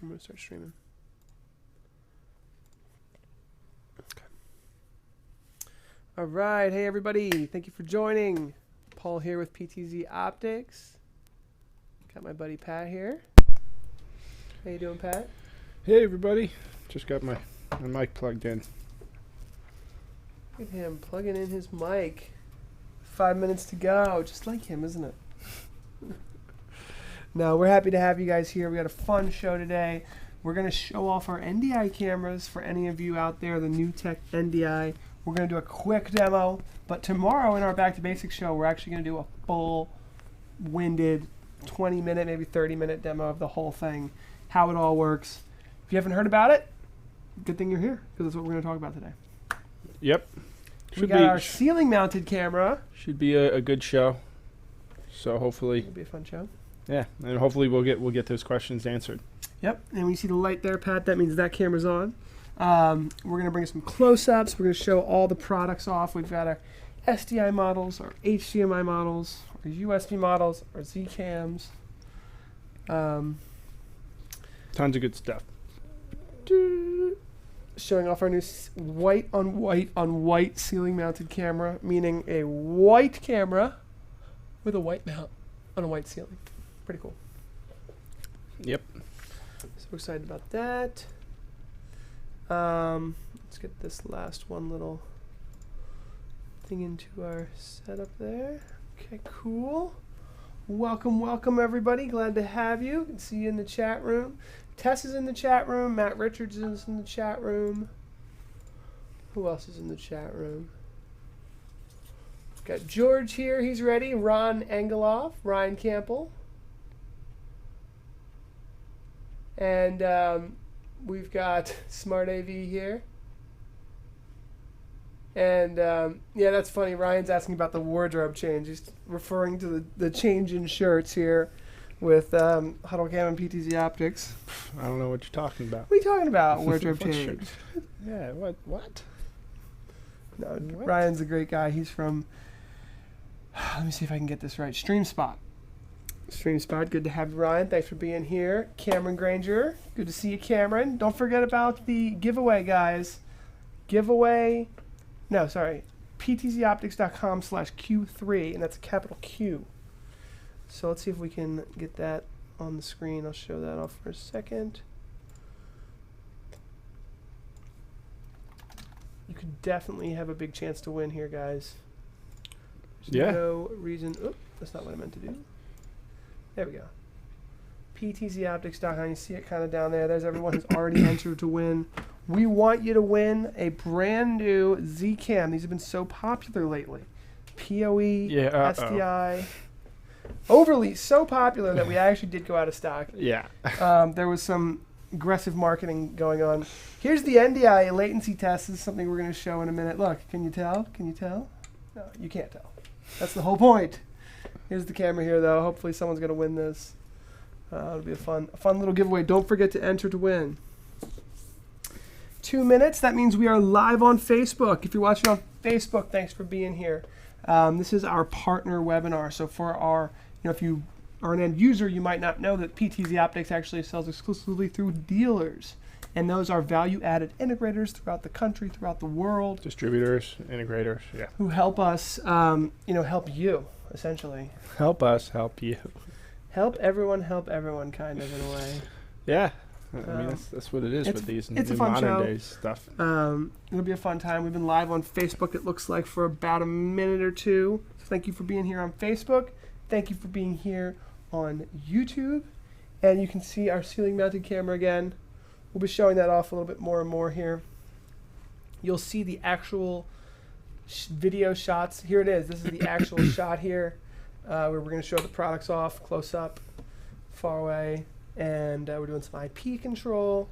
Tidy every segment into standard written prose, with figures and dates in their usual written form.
I'm going to start streaming. Okay. All right. Hey, everybody. Thank you for joining. Paul here with PTZOptics. Got my buddy Pat here. How you doing, Pat? Hey, everybody. Just got my mic plugged in. Look at him plugging in his mic. 5 minutes to go. Just like him, isn't it? No, we're happy to have you guys here. We got a fun show today. We're going to show off our NDI cameras for any of you out there, the new tech NDI. We're going to do a quick demo, but tomorrow in our Back to Basics show, we're actually going to do a full-winded 20-minute, maybe 30-minute demo of the whole thing, how it all works. If you haven't heard about it, good thing you're here, because that's what we're going to talk about today. Yep. We got our ceiling-mounted camera. Should be a good show. So hopefully It'll be a fun show. Yeah, and hopefully we'll get those questions answered. Yep, and when you see the light there, Pat, that means that camera's on. We're going to bring some close-ups. We're going to show all the products off. We've got our SDI models, our HDMI models, our USB models, our ZCams. Tons of good stuff. Showing off our new white on white ceiling mounted camera, meaning a white camera with a white mount on a white ceiling. Pretty cool. Yep. So excited about that. Let's get this last one little thing into our setup there. Okay, cool. Welcome everybody. Glad to have you. Can see you in the chat room. Tess is in the chat room. Matt Richards is in the chat room. Who else is in the chat room? Got George here. He's ready. Ron Engeloff. Ryan Campbell. And we've got Smart AV here. And yeah, that's funny. Ryan's asking about the wardrobe change. He's referring to the change in shirts here with Huddle Cam and PTZOptics. I don't know what you're talking about. What are you talking about? Wardrobe change. Yeah, what? No, What? Ryan's a great guy. He's from, let me see if I can get this right, StreamSpot. StreamSpot, good to have you, Ryan. Thanks for being here. Cameron Granger, good to see you, Cameron. Don't forget about the giveaway, guys. PTZOptics.com/Q3, and that's a capital Q. So let's see if we can get that on the screen. I'll show that off for a second. You could definitely have a big chance to win here, guys. There's no reason. Oop, that's not what I meant to do. There we go. PTZOptics.com. You see it kind of down there. There's everyone who's already entered to win. We want you to win a brand new ZCam. These have been so popular lately. PoE, SDI. Overly so popular that we actually did go out of stock. Yeah. There was some aggressive marketing going on. Here's the NDI latency test. This is something we're going to show in a minute. Look, can you tell? Can you tell? No, you can't tell. That's the whole point. Here's the camera here, though. Hopefully someone's going to win this. It'll be a fun little giveaway. Don't forget to enter to win. 2 minutes. That means we are live on Facebook. If you're watching on Facebook, thanks for being here. This is our partner webinar. So for our, if you are an end user, you might not know that PTZOptics actually sells exclusively through dealers. And those are value-added integrators throughout the country, throughout the world. Distributors, integrators, yeah. Who help us, help you, essentially. Help us, help you. Help everyone, kind of, in a way. Yeah. I mean, that's what it is with these new modern day stuff. It'll be a fun time. We've been live on Facebook, it looks like, for about a minute or two. So thank you for being here on Facebook. Thank you for being here on YouTube. And you can see our ceiling-mounted camera again. We'll be showing that off a little bit more and more here. You'll see the actual video shots. Here it is. This is the actual shot here where we're going to show the products off, close up, far away. And we're doing some IP control.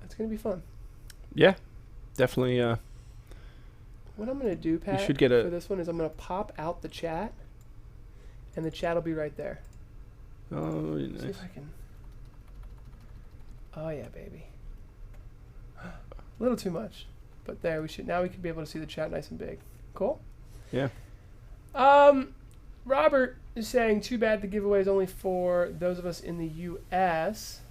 It's going to be fun. Yeah, definitely. What I'm going to do, Pat, for this one is I'm going to pop out the chat, and the chat will be right there. Oh, nice. See if I can. Oh yeah, baby. A little too much, but there we should. Now we can be able to see the chat nice and big. Cool. Yeah. Robert is saying, too bad the giveaway is only for those of us in the U.S.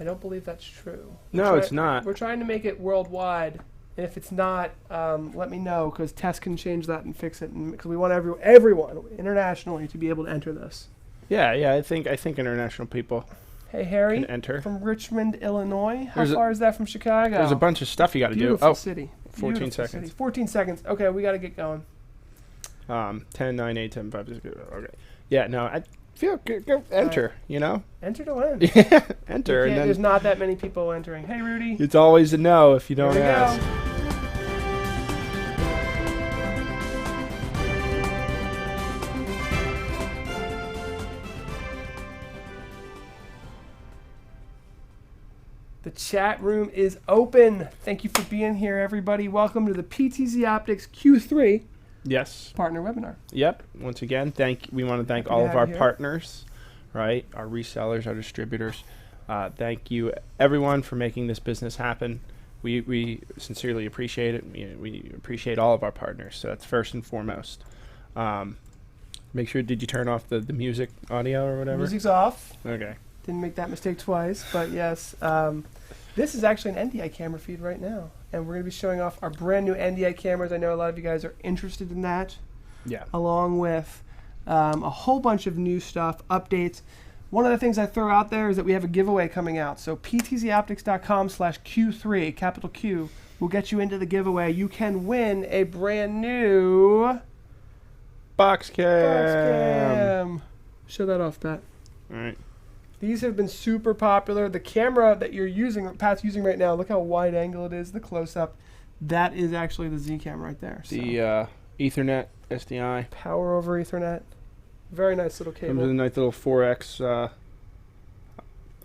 I don't believe that's true. No, it's not. We're trying to make it worldwide. And if it's not, let me know, because Tess can change that and fix it. Because we want everyone internationally to be able to enter this. Yeah. I think international people. Hey, Harry, can enter. From Richmond, Illinois. How far is that from Chicago? There's a bunch of stuff you got to do. Beautiful city. 14 Beautiful seconds. City. 14 seconds. Okay, we got to get going. 10, 9, 8, 10, 5, 6, okay. Yeah, no, I feel go enter, you know? Enter to win. Yeah, enter. And then there's not that many people entering. Hey, Rudy. It's always a no if you don't ask. Go. The chat room is open. Thank you for being here, everybody. Welcome to the PTZOptics Q3 partner webinar. Yep. Once again, we want to thank all of our partners, right? Our resellers, our distributors. Thank you, everyone, for making this business happen. We sincerely appreciate it. We appreciate all of our partners. So that's first and foremost. Make sure, did you turn off the music audio or whatever? Music's off. Okay. Didn't make that mistake twice, but yes. This is actually an NDI camera feed right now, and we're going to be showing off our brand new NDI cameras. I know a lot of you guys are interested in that. Yeah. Along with a whole bunch of new stuff, updates. One of the things I throw out there is that we have a giveaway coming out. So PTZOptics.com/Q3, capital Q, will get you into the giveaway. You can win a brand new box cam. Show that off, Pat. All right. These have been super popular. The camera that you're using, Pat's using right now, look how wide angle it is, the close-up. That is actually the ZCam right there. The Ethernet SDI. Power over Ethernet. Very nice little cable. Comes with a nice little 4X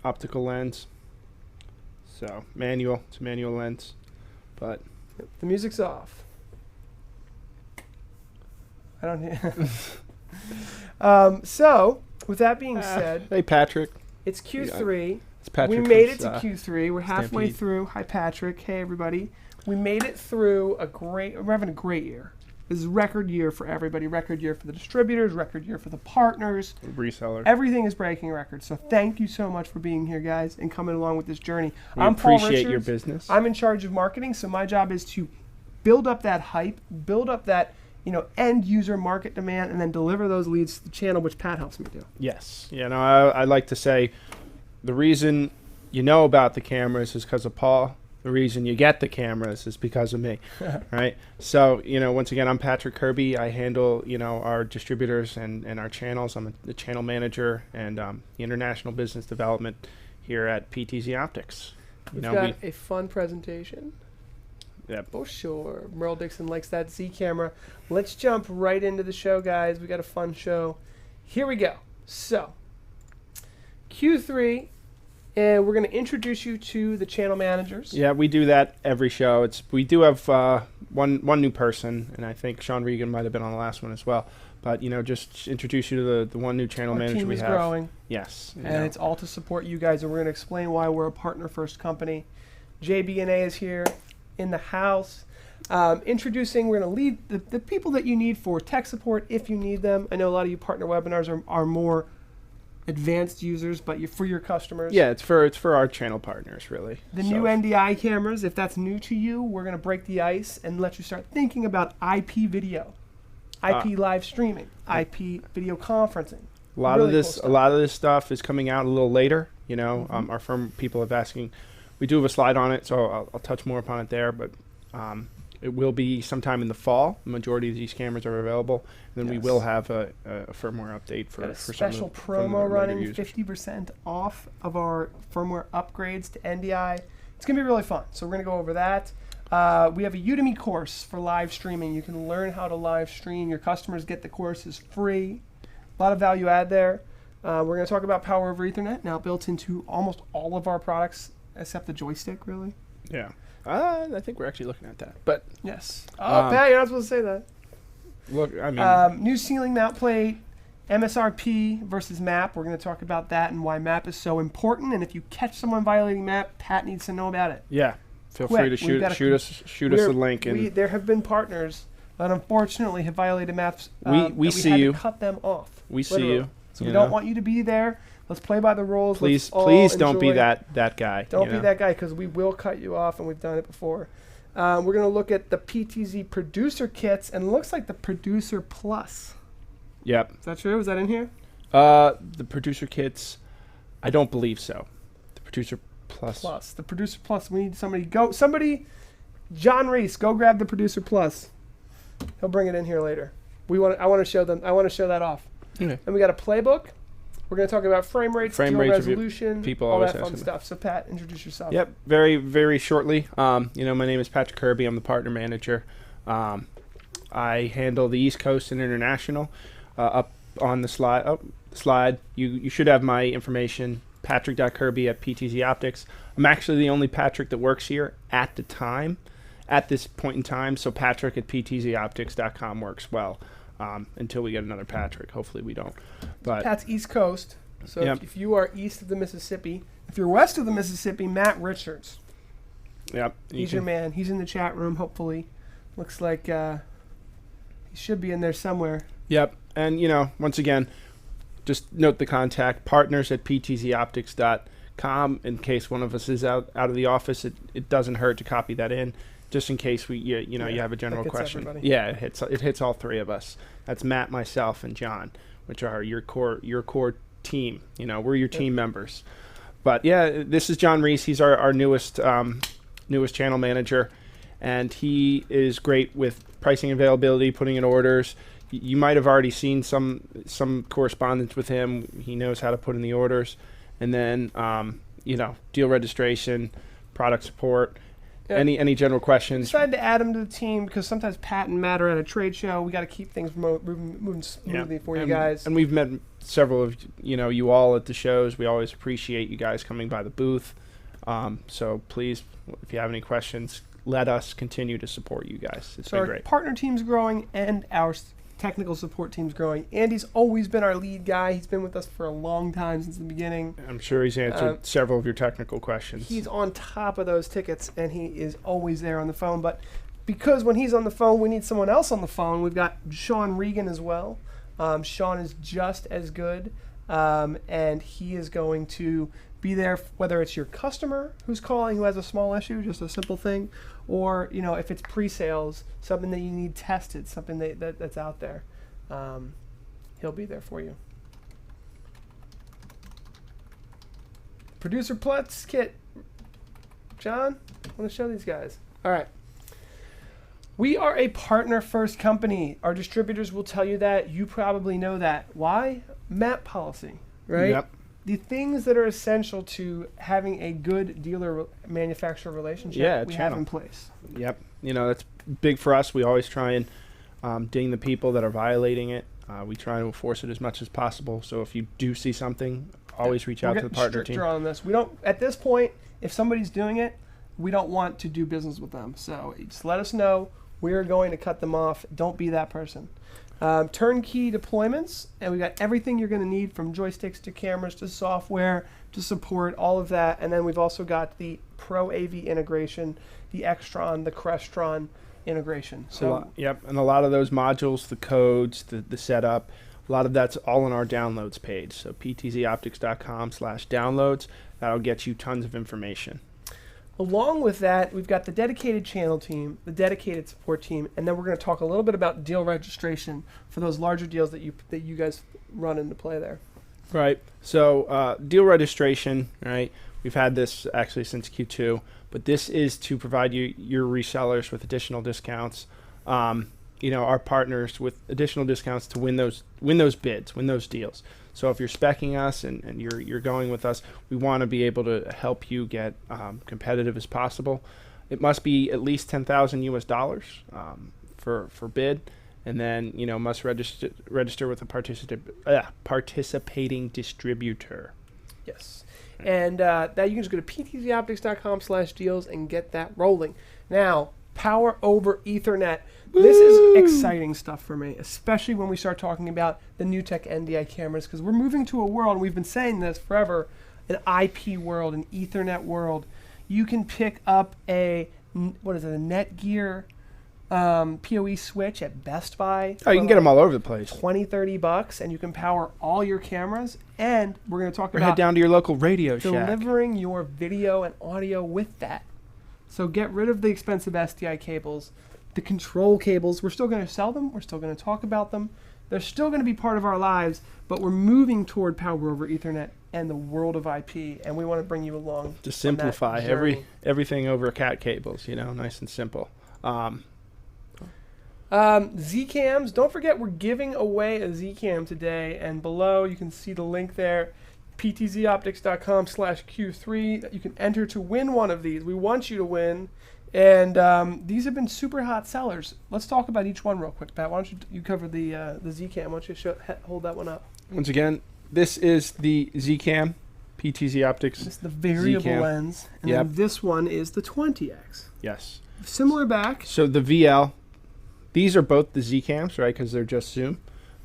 optical lens. So, manual. It's a manual lens. But the music's off. I don't hear. So, with that being said. Hey, Patrick. It's Q3. It's Patrick. We made it to Q3. We're halfway through. Hi, Patrick. Hey, everybody. We made it through we're having a great year. This is a record year for everybody. Record year for the distributors. Record year for the partners. Resellers. Everything is breaking records. So thank you so much for being here, guys, and coming along with this journey. I'm Paul Richards. Appreciate your business. I'm in charge of marketing, so my job is to build up that hype, build up that end user market demand, and then deliver those leads to the channel, which Pat helps me do. Yes. I like to say the reason you know about the cameras is because of Paul. The reason you get the cameras is because of me, right? So, once again, I'm Patrick Kirby. I handle, our distributors and our channels. I'm the channel manager and the international business development here at PTZOptics. We've got a fun presentation. Yep. Oh, sure. Merle Dixon likes that Z camera. Let's jump right into the show, guys. We got a fun show. Here we go. So, Q3, and we're going to introduce you to the channel managers. Yeah, we do that every show. We do have one new person, and I think Sean Regan might have been on the last one as well. But, just introduce you to the one new channel manager we have. Our team is growing. Yes. And it's all to support you guys, and we're going to explain why we're a partner-first company. JB&A is here in the house. We're going to lead the people that you need for tech support if you need them. I know a lot of you partner webinars are more advanced users, but for your customers. Yeah, it's for our channel partners, really. The new NDI cameras, if that's new to you, we're going to break the ice and let you start thinking about IP video, IP live streaming, IP video conferencing. A lot of this stuff is coming out a little later. Our firm people have asking. We do have a slide on it, so I'll touch more upon it there, but it will be sometime in the fall. The majority of these cameras are available. And then we will have a firmware update for special promo running, 50% off of our firmware upgrades to NDI. It's going to be really fun, so we're going to go over that. We have a Udemy course for live streaming. You can learn how to live stream. Your customers get the courses free. A lot of value add there. We're going to talk about Power over Ethernet, now built into almost all of our products, except the joystick, really. Yeah. I think we're actually looking at that. But yes. Oh, Pat, you're not supposed to say that. Look, I mean. New ceiling mount plate, MSRP versus MAP. We're going to talk about that and why MAP is so important. And if you catch someone violating MAP, Pat needs to know about it. Yeah. Feel free to shoot us a link. There have been partners that unfortunately have violated MAPs. We see you. Cut them off. We see you. So we don't want you to be there. Let's play by the rules. Please don't be that guy. Don't be that guy, because we will cut you off, and we've done it before. We're going to look at the PTZ producer kits, and it looks like the Producer Plus. Yep. Is that true? Is that in here? The producer kits, I don't believe so. The Producer Plus. The Producer Plus. We need somebody. John Reese, go grab the Producer Plus. He'll bring it in here later. I want to show them. I want to show that off. Okay. And we got a playbook. We're going to talk about frame rates, resolution, people all always that fun stuff. So Pat, introduce yourself. Yep, very, very shortly. My name is Patrick Kirby. I'm the partner manager. I handle the East Coast and International. Up on the slide, you should have my information, patrick.kirby@PTZOptics. I'm actually the only Patrick that works here at this point in time, so patrick@PTZOptics.com works well. Until we get another Patrick. Hopefully we don't. But Pat's East Coast. So if you are east of the Mississippi, if you're west of the Mississippi, Matt Richards. Yep. He's your man. He's in the chat room, hopefully. Looks like he should be in there somewhere. Yep. And, once again, just note the contact, partners@PTZOptics.com. In case one of us is out of the office, it doesn't hurt to copy that in. Just in case you have a general question. Everybody. Yeah, it hits all three of us. That's Matt, myself, and John, which are your core team. We're your team members. But yeah, this is John Reese. He's our newest channel manager, and he is great with pricing availability, putting in orders. You might have already seen some correspondence with him. He knows how to put in the orders, and then deal registration, product support. Yeah. Any general questions? Decided to add him to the team because sometimes Pat and Matt are at a trade show. We got to keep things moving smoothly for you guys. And we've met several of you all at the shows. We always appreciate you guys coming by the booth. So please, if you have any questions, let us continue to support you guys. It's been great. Our partner team's growing and our technical support team's growing. Andy's always been our lead guy. He's been with us for a long time, since the beginning. I'm sure he's answered several of your technical questions. He's on top of those tickets, and he is always there on the phone. But because when he's on the phone, we need someone else on the phone. We've got Sean Regan as well. Sean is just as good, and he is going to be there, whether it's your customer who's calling who has a small issue, just a simple thing, or if it's pre-sales, something that you need tested, something that's out there, he'll be there for you. Producer Plus kit. John, I want to show these guys. All right. We are a partner-first company. Our distributors will tell you that. You probably know that. Why? MAP policy, right? Yep. The things that are essential to having a good dealer-manufacturer relationship, we have in place. Yep. That's big for us. We always try and ding the people that are violating it. We try to enforce it as much as possible. So if you do see something, always reach out to the partner team. On this. We don't, at this point, if somebody's doing it, we don't want to do business with them. So just let us know. We are going to cut them off. Don't be that person. Turnkey deployments, and we got everything you're going to need, from joysticks to cameras to software to support, all of that. And then we've also got the Pro AV integration, the Extron, the Crestron integration. So and a lot of those modules, the codes, the setup, a lot of that's all on our downloads page. So PTZOptics.com/downloads. That'll get you tons of information. Along with that, we've got the dedicated channel team, the dedicated support team, and then we're going to talk a little bit about deal registration for those larger deals that you guys run into play there. Right. So deal registration, right? We've had this actually since Q2, but this is to provide your resellers with additional discounts. Our partners with additional discounts to win those bids, win those deals. So if you're speccing us and you're going with us, we want to be able to help you get competitive as possible. It must be at least $10,000 for bid, and then must register with a participating distributor. Yes, and that you can just go to PTZOptics.com/deals and get that rolling. Now, power over Ethernet. This is exciting stuff for me, especially when we start talking about the new tech NDI cameras, because we're moving to a world, and we've been saying this forever, an IP world, an Ethernet world. You can pick up a Netgear PoE switch at Best Buy. Oh, you can get them all over the place. $20-$30, and you can power all your cameras And we're going to talk Or about head down to your local Radio Shack. delivering your video and audio with that. So get rid of the expensive SDI cables, the control cables. We're still going to sell them. We're still going to talk about them. They're still going to be part of our lives, but we're moving toward Power over Ethernet and the world of IP, and we want to bring you along. To simplify everything over cat cables, you know, nice and simple. ZCams, don't forget we're giving away a ZCam today, and below you can see the link there, PTZOptics.com/Q3. You can enter to win one of these. We want you to win. And these have been super hot sellers. Let's talk about each one real quick, Pat. Why don't you cover the ZCam? Why don't you hold that one up? Once again, this is the ZCam, PTZOptics. This is the variable ZCam lens. And then this one is the 20X. Yes. Similar back. So the VL, these are both the ZCams, right, because they're just zoom.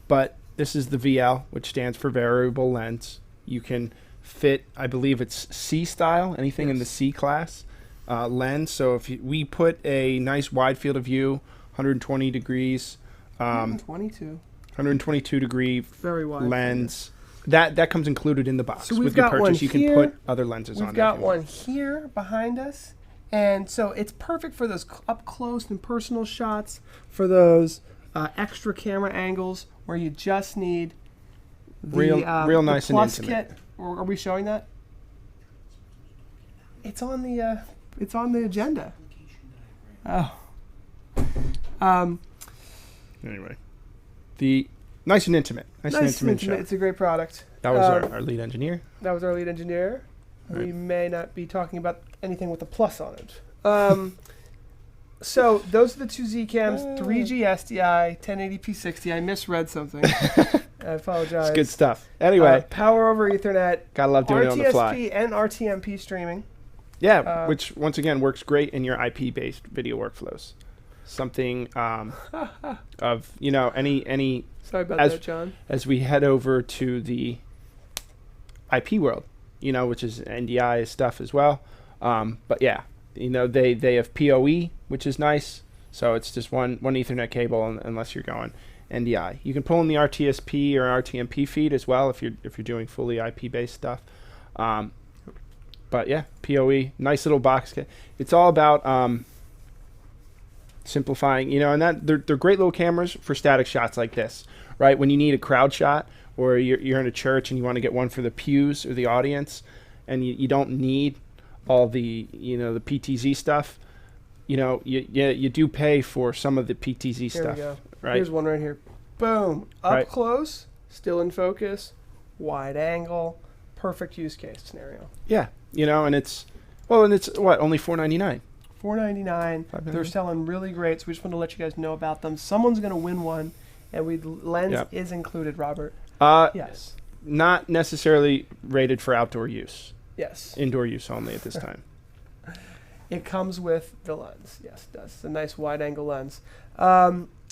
But this is the VL, which stands for variable lens. You can fit, I believe it's C style, anything in the C class. Lens. So if we put a nice wide field of view, 120 degrees, 122 degree very wide lens, that comes included in the box. So with your purchase. You can put other lenses on. We've got one here behind us, and so it's perfect for those up close and personal shots, for those extra camera angles where you just need the real nice the plus and intimate. kit. Are we showing that? It's on the. It's on the agenda. Oh. Anyway, the nice and intimate. Nice and intimate shot. It's a great product. That was our lead engineer. That was our lead engineer. Right. We may not be talking about anything with a plus on it. So those are the two ZCams, 3G SDI, 1080p 60. I misread something. I apologize. It's good stuff. Anyway. Power over Ethernet. Gotta love doing it on the fly. RTSP and RTMP streaming. Yeah, which once again works great in your IP-based video workflows. Something of, you know, any. Sorry about that, John. As we head over to the IP world, you know, which is NDI stuff as well. But yeah, you know, they have PoE, which is nice. So it's just one Ethernet cable unless you're going NDI. You can pull in the RTSP or RTMP feed as well if you're doing fully IP-based stuff. But yeah, PoE, nice little box kit. It's all about simplifying, you know, and that they're great little cameras for static shots like this, right? When you need a crowd shot, or you're in a church and you want to get one for the pews or the audience, and you don't need all the, you know, the PTZ stuff. You know, you do pay for some of the PTZ stuff. Here we go. Right? Here's one right here. Boom. Up close, still in focus, wide angle, perfect use case scenario. Yeah. You know, and it's what, only $4.99. $4.99. They're selling really great, so we just want to let you guys know about them. Someone's going to win one, and lens is included, Robert. Yes. Not necessarily rated for outdoor use. Yes. Indoor use only at this time. It comes with the lens. Yes, it does. It's a nice wide-angle lens,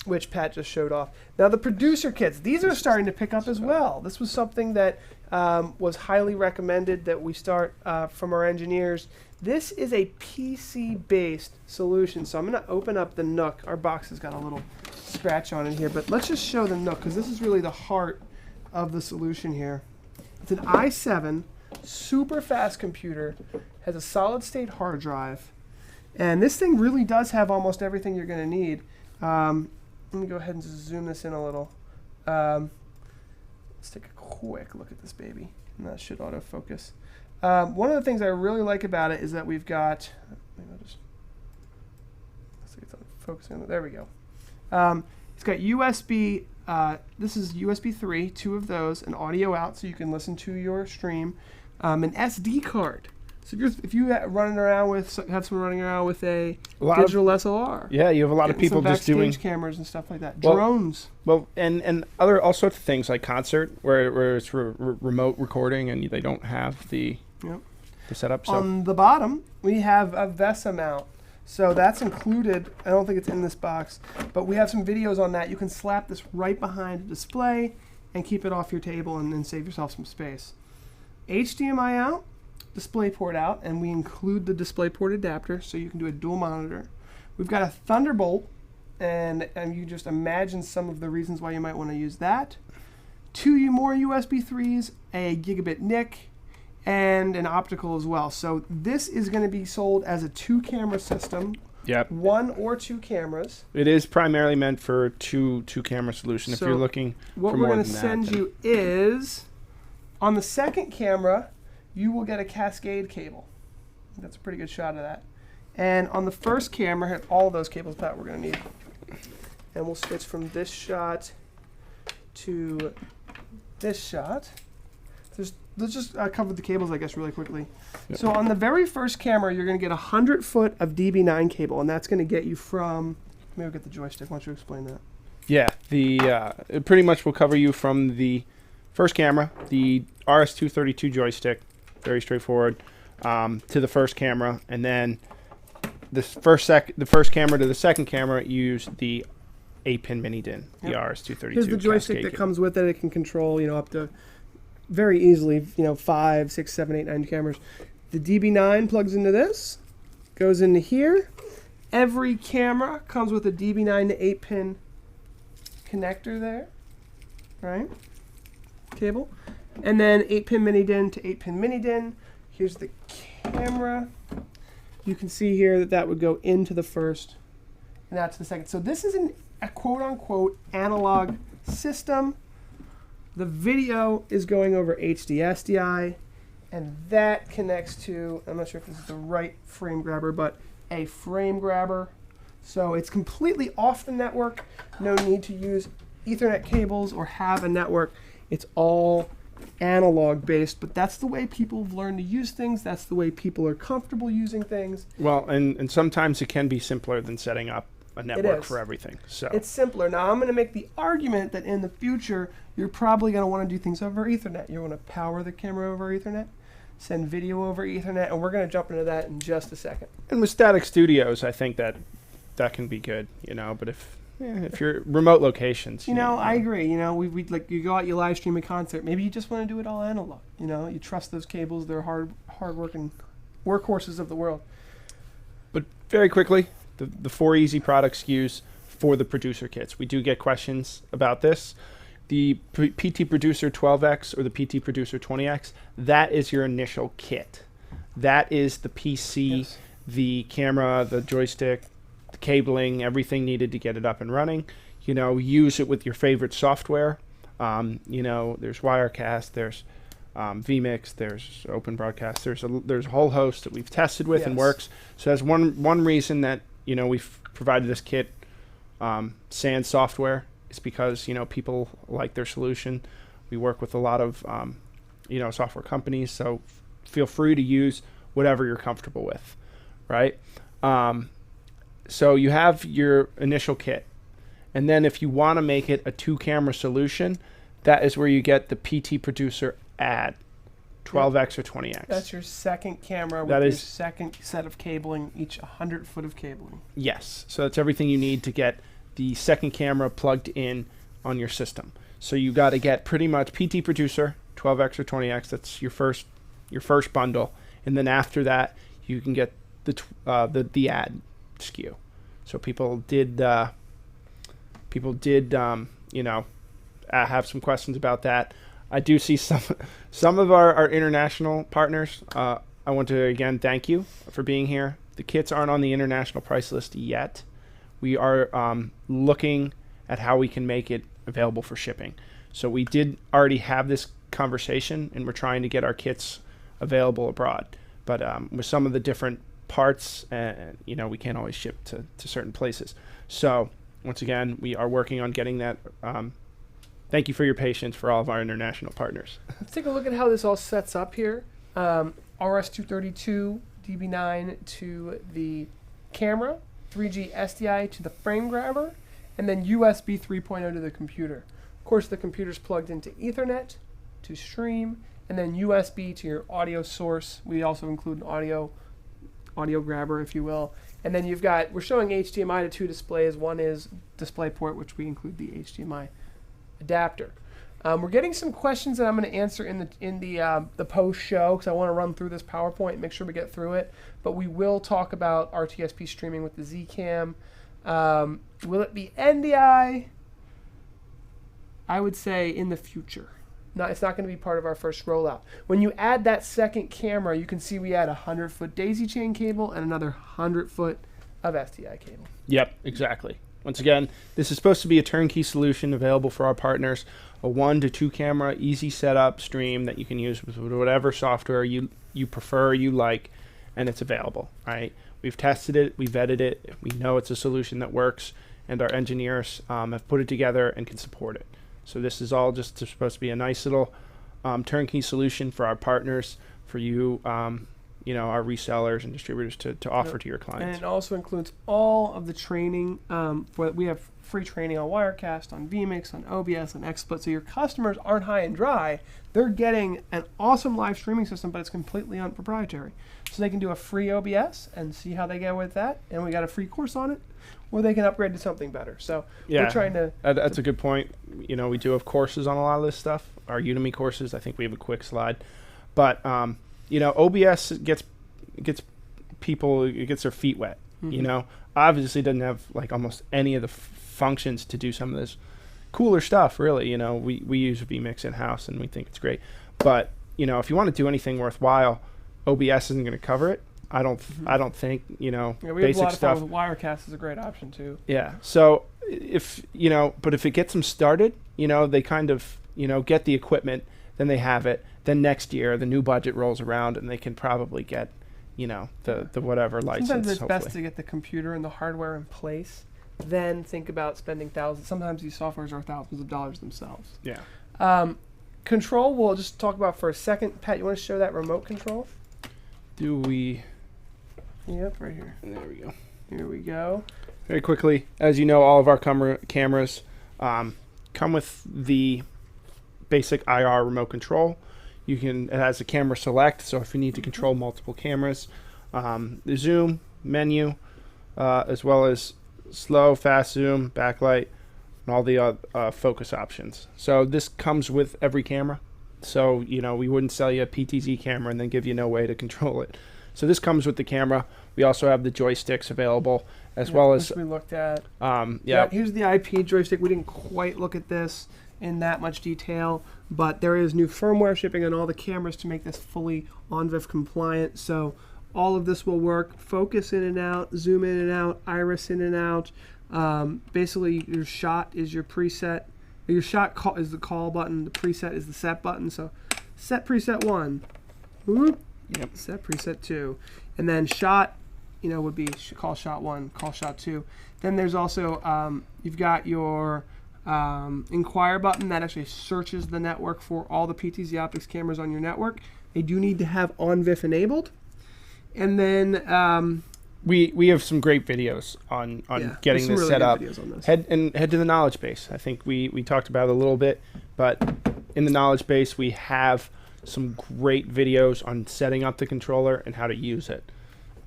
which Pat just showed off. Now, the producer kits, these are starting to pick up as well. This was something that was highly recommended that we start from our engineers. This is a PC-based solution. So I'm going to open up the Nook. Our box has got a little scratch on it here, but let's just show the Nook because this is really the heart of the solution here. It's an i7, super fast computer, has a solid-state hard drive, and this thing really does have almost everything you're going to need. Let me go ahead and just zoom this in a little. Let's take a quick look at this baby, and that should autofocus. One of the things I really like about it is that we've got, maybe I'll just, let's see if it's focusing on it. There we go. It's got USB, this is USB 3, 2 of those, an audio out so you can listen to your stream, an SD card. So if you have someone running around with a digital SLR. Yeah, you have a lot of people just doing cameras and stuff like that. Drones. Well, and all sorts of things like concert where it's remote recording and they don't have the setup. So. On the bottom, we have a VESA mount. So that's included. I don't think it's in this box, but we have some videos on that. You can slap this right behind the display and keep it off your table and then save yourself some space. HDMI out, DisplayPort out, and we include the DisplayPort adapter so you can do a dual monitor. We've got a Thunderbolt, and you just imagine some of the reasons why you might want to use that. 2 more USB 3s, a gigabit NIC, and an optical as well. So this is going to be sold as a 2-camera system. Yep. 1 or 2 cameras. It is primarily meant for two camera solution. So if you're looking what for we're more going to than send that, you is, on the second camera, you will get a Cascade cable. That's a pretty good shot of that. And on the first camera, all those cables, Pat, we're going to need. And we'll switch from this shot to this shot. Let's just cover the cables, I guess, really quickly. Yep. So on the very first camera, you're going to get 100 foot of DB9 cable, and that's going to get you from, maybe we'll get the joystick. Why don't you explain that? Yeah, it pretty much will cover you from the first camera, the RS-232 joystick, very straightforward, to the first camera, and then the first camera to the second camera, use the 8-pin mini DIN, the RS-232. Here's the joystick that comes with it. It can control, up to very easily, 5, 6, 7, 8, 9 cameras. The DB9 plugs into this, goes into here. Every camera comes with a DB9 to 8-pin connector there, right? Cable. And then 8-pin mini DIN to 8-pin mini DIN. Here's the camera. You can see here that would go into the first and that's the second. So this is a quote-unquote analog system. The video is going over HD-SDI, and that connects to, I'm not sure if this is the right frame grabber, but a frame grabber. So it's completely off the network. No need to use Ethernet cables or have a network. It's all analog based, but that's the way people have learned to use things. That's the way people are comfortable using things. Well, and sometimes it can be simpler than setting up a network for everything. So it's simpler. Now I'm going to make the argument that in the future you're probably going to want to do things over Ethernet. You're going to power the camera over Ethernet, send video over Ethernet, and we're going to jump into that in just a second. And with static studios, I think that can be good, but if you're remote locations, I agree. We like you go out, you live stream a concert. Maybe you just want to do it all analog. You trust those cables. They're hard working workhorses of the world. But very quickly, the 4 easy product SKUs for the producer kits. We do get questions about this. The PT Producer 12X or the PT Producer 20X, that is your initial kit. That is the PC, yes, the camera, the joystick, the cabling, everything needed to get it up and running. Use it with your favorite software. There's Wirecast, there's vMix, there's Open Broadcast, there's a whole host that we've tested with, yes, and works. So that's one reason that we've provided this kit, Sans software, is because people like their solution. We work with a lot of software companies, so feel free to use whatever you're comfortable with, right? So you have your initial kit, and then if you want to make it a 2-camera solution, that is where you get the PT Producer Add 12X or 20X. That's your second camera with your second set of cabling, each 100 foot of cabling. Yes, so that's everything you need to get the second camera plugged in on your system. So you got to get pretty much PT Producer 12X or 20X. That's your first bundle, and then after that you can get the Add SKU. So people did have some questions about that. I do see some of our international partners. I want to again thank you for being here. The kits aren't on the international price list yet. We are looking at how we can make it available for shipping. So we did already have this conversation, and we're trying to get our kits available abroad. But with some of the different parts, we can't always ship to certain places. So once again, we are working on getting that. Thank you for your patience for all of our international partners. Let's take a look at how this all sets up here. RS-232 DB9 to the camera, 3G SDI to the frame grabber, and then USB 3.0 to the computer. Of course, the computer's plugged into Ethernet to stream, and then USB to your audio source. We also include an audio grabber, if you will. And then we're showing HDMI to 2 displays. One is DisplayPort, which we include the HDMI adapter. We're getting some questions that I'm going to answer in the post show, because I want to run through this PowerPoint and make sure we get through it. But we will talk about RTSP streaming with the ZCam. Will it be NDI? I would say in the future. It's not going to be part of our first rollout. When you add that second camera, you can see we add a 100-foot daisy chain cable and another 100-foot of SDI cable. Yep, exactly. Once again, this is supposed to be a turnkey solution available for our partners, a 1 to 2 camera, easy setup stream that you can use with whatever software you prefer, you like, and it's available, right? We've tested it, we vetted it, we know it's a solution that works, and our engineers have put it together and can support it. So this is all just supposed to be a nice little turnkey solution for our partners, for you, our resellers and distributors to offer to your clients. And it also includes all of the training. We have free training on Wirecast, on vMix, on OBS, on XSplit. So your customers aren't high and dry. They're getting an awesome live streaming system, but it's completely unproprietary. So they can do a free OBS and see how they get with that. And we got a free course on it. Or they can upgrade to something better. So we're trying to... That's a good point. We do have courses on a lot of this stuff. Our Udemy courses, I think we have a quick slide. But, OBS gets people, it gets their feet wet. Mm-hmm. Obviously doesn't have like almost any of the functions to do some of this cooler stuff, really. We use vMix in-house and we think it's great. But, if you want to do anything worthwhile, OBS isn't going to cover it. I don't think, we have basic a lot of stuff. fun with Wirecast is a great option too. Yeah. So if it gets them started, they kind of, get the equipment, then they have it. Then next year, the new budget rolls around and they can probably get, the whatever license. Sometimes it's hopefully best to get the computer and the hardware in place, then think about spending thousands. Sometimes these softwares are thousands of dollars themselves. Yeah. Control, we'll just talk about for a second. Pat, you want to show that remote control? Do we... Yep, right here. There we go. Here we go. Very quickly, as you know, all of our cameras come with the basic IR remote control. It has a camera select, so if you need to control multiple cameras, the zoom menu, as well as slow, fast zoom, backlight, and all the focus options. So this comes with every camera. So, we wouldn't sell you a PTZ camera and then give you no way to control it. So this comes with the camera. We also have the joysticks available, as well as... Which we looked at. Yeah. Here's the IP joystick. We didn't quite look at this in that much detail, but there is new firmware shipping on all the cameras to make this fully ONVIF compliant. So all of this will work. Focus in and out, zoom in and out, iris in and out. Basically, your shot is your preset. Your shot is the call button. The preset is the set button. So set preset 1. Whoop. Yep. Set preset 2. And then shot, would be call shot 1, call shot 2. Then there's also, you've got your inquire button that actually searches the network for all the PTZOptics cameras on your network. They do need to have ONVIF enabled. And then... We have some great videos on getting this really set up. This. Head to the knowledge base. I think we talked about it a little bit, but in the knowledge base we have some great videos on setting up the controller and how to use it.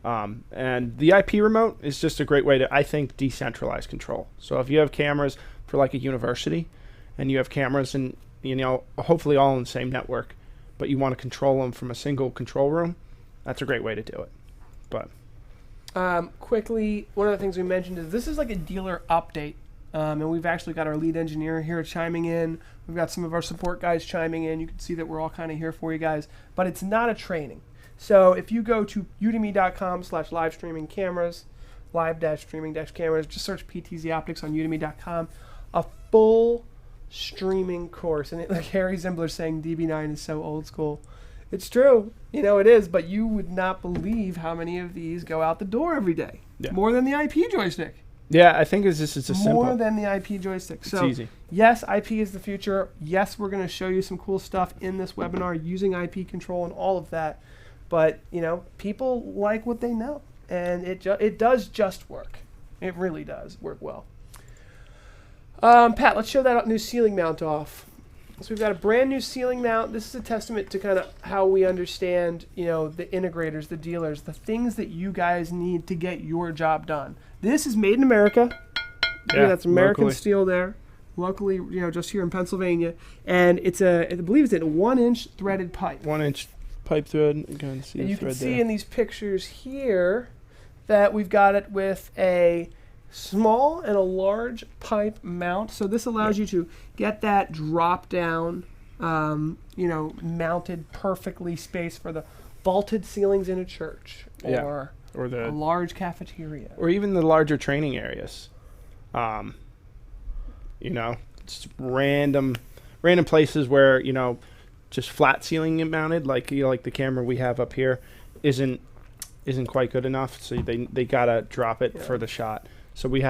And the IP remote is just a great way to, I think, decentralize control. So if you have cameras for like a university and you have cameras in, hopefully all in the same network, but you want to control them from a single control room, that's a great way to do it. But quickly, one of the things we mentioned is this is like a dealer update. And we've actually got our lead engineer here chiming in. We've got some of our support guys chiming in. You can see that we're all kind of here for you guys. But it's not a training. So if you go to udemy.com/live-streaming-cameras, live-streaming-cameras, just search PTZOptics on udemy.com, a full streaming course. And like Harry Zimbler saying DB9 is so old school. It's true. It is. But you would not believe how many of these go out the door every day. Yeah. More than the IP joystick. yeah, I think it's just simple. More than the IP joystick. So it's easy. Yes, IP is the future. Yes, we're going to show you some cool stuff in this webinar using IP control and all of that. But, people like what they know. And it does just work. It really does work well. Pat, let's show that new ceiling mount off. So we've got a brand new ceiling mount. This is a testament to kind of how we understand, the integrators, the dealers, the things that you guys need to get your job done. This is made in America. Yeah, that's American locally. steel there. Locally, just here in Pennsylvania. And I believe it's a 1-inch threaded pipe. 1-inch pipe thread. You can see and the you thread can see there. in these pictures here that we've got it with a small and a large pipe mount. So this allows you to get that drop down, mounted perfectly spaced for the vaulted ceilings in a church or the a large cafeteria. Or even the larger training areas. Just random places where, just flat ceiling mounted, like the camera we have up here, isn't quite good enough. So they gotta drop it for the shot. So we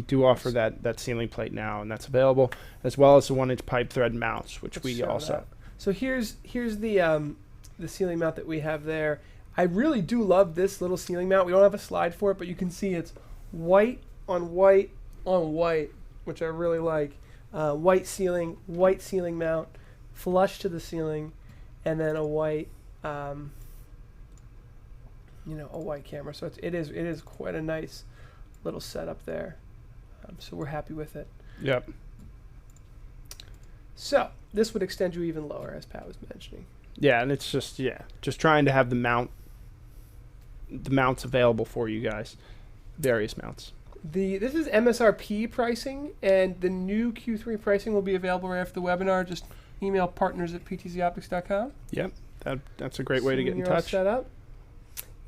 do offer that ceiling plate now, and that's available, as well as the 1-inch pipe thread mounts, which we also. That. So here's the ceiling mount that we have there. I really do love this little ceiling mount. We don't have a slide for it, but you can see it's white on white on white, which I really like. White ceiling mount, flush to the ceiling, and then a white, a white camera. So it is quite a nice little setup there. So we're happy with it. Yep. So this would extend you even lower, as Pat was mentioning. Yeah, and it's just trying to have the mounts available for you guys, various mounts. This is MSRP pricing, and the new Q3 pricing will be available right after the webinar. Just email partners@PTZOptics.com. Yep, that's a great way to get in touch. Set up.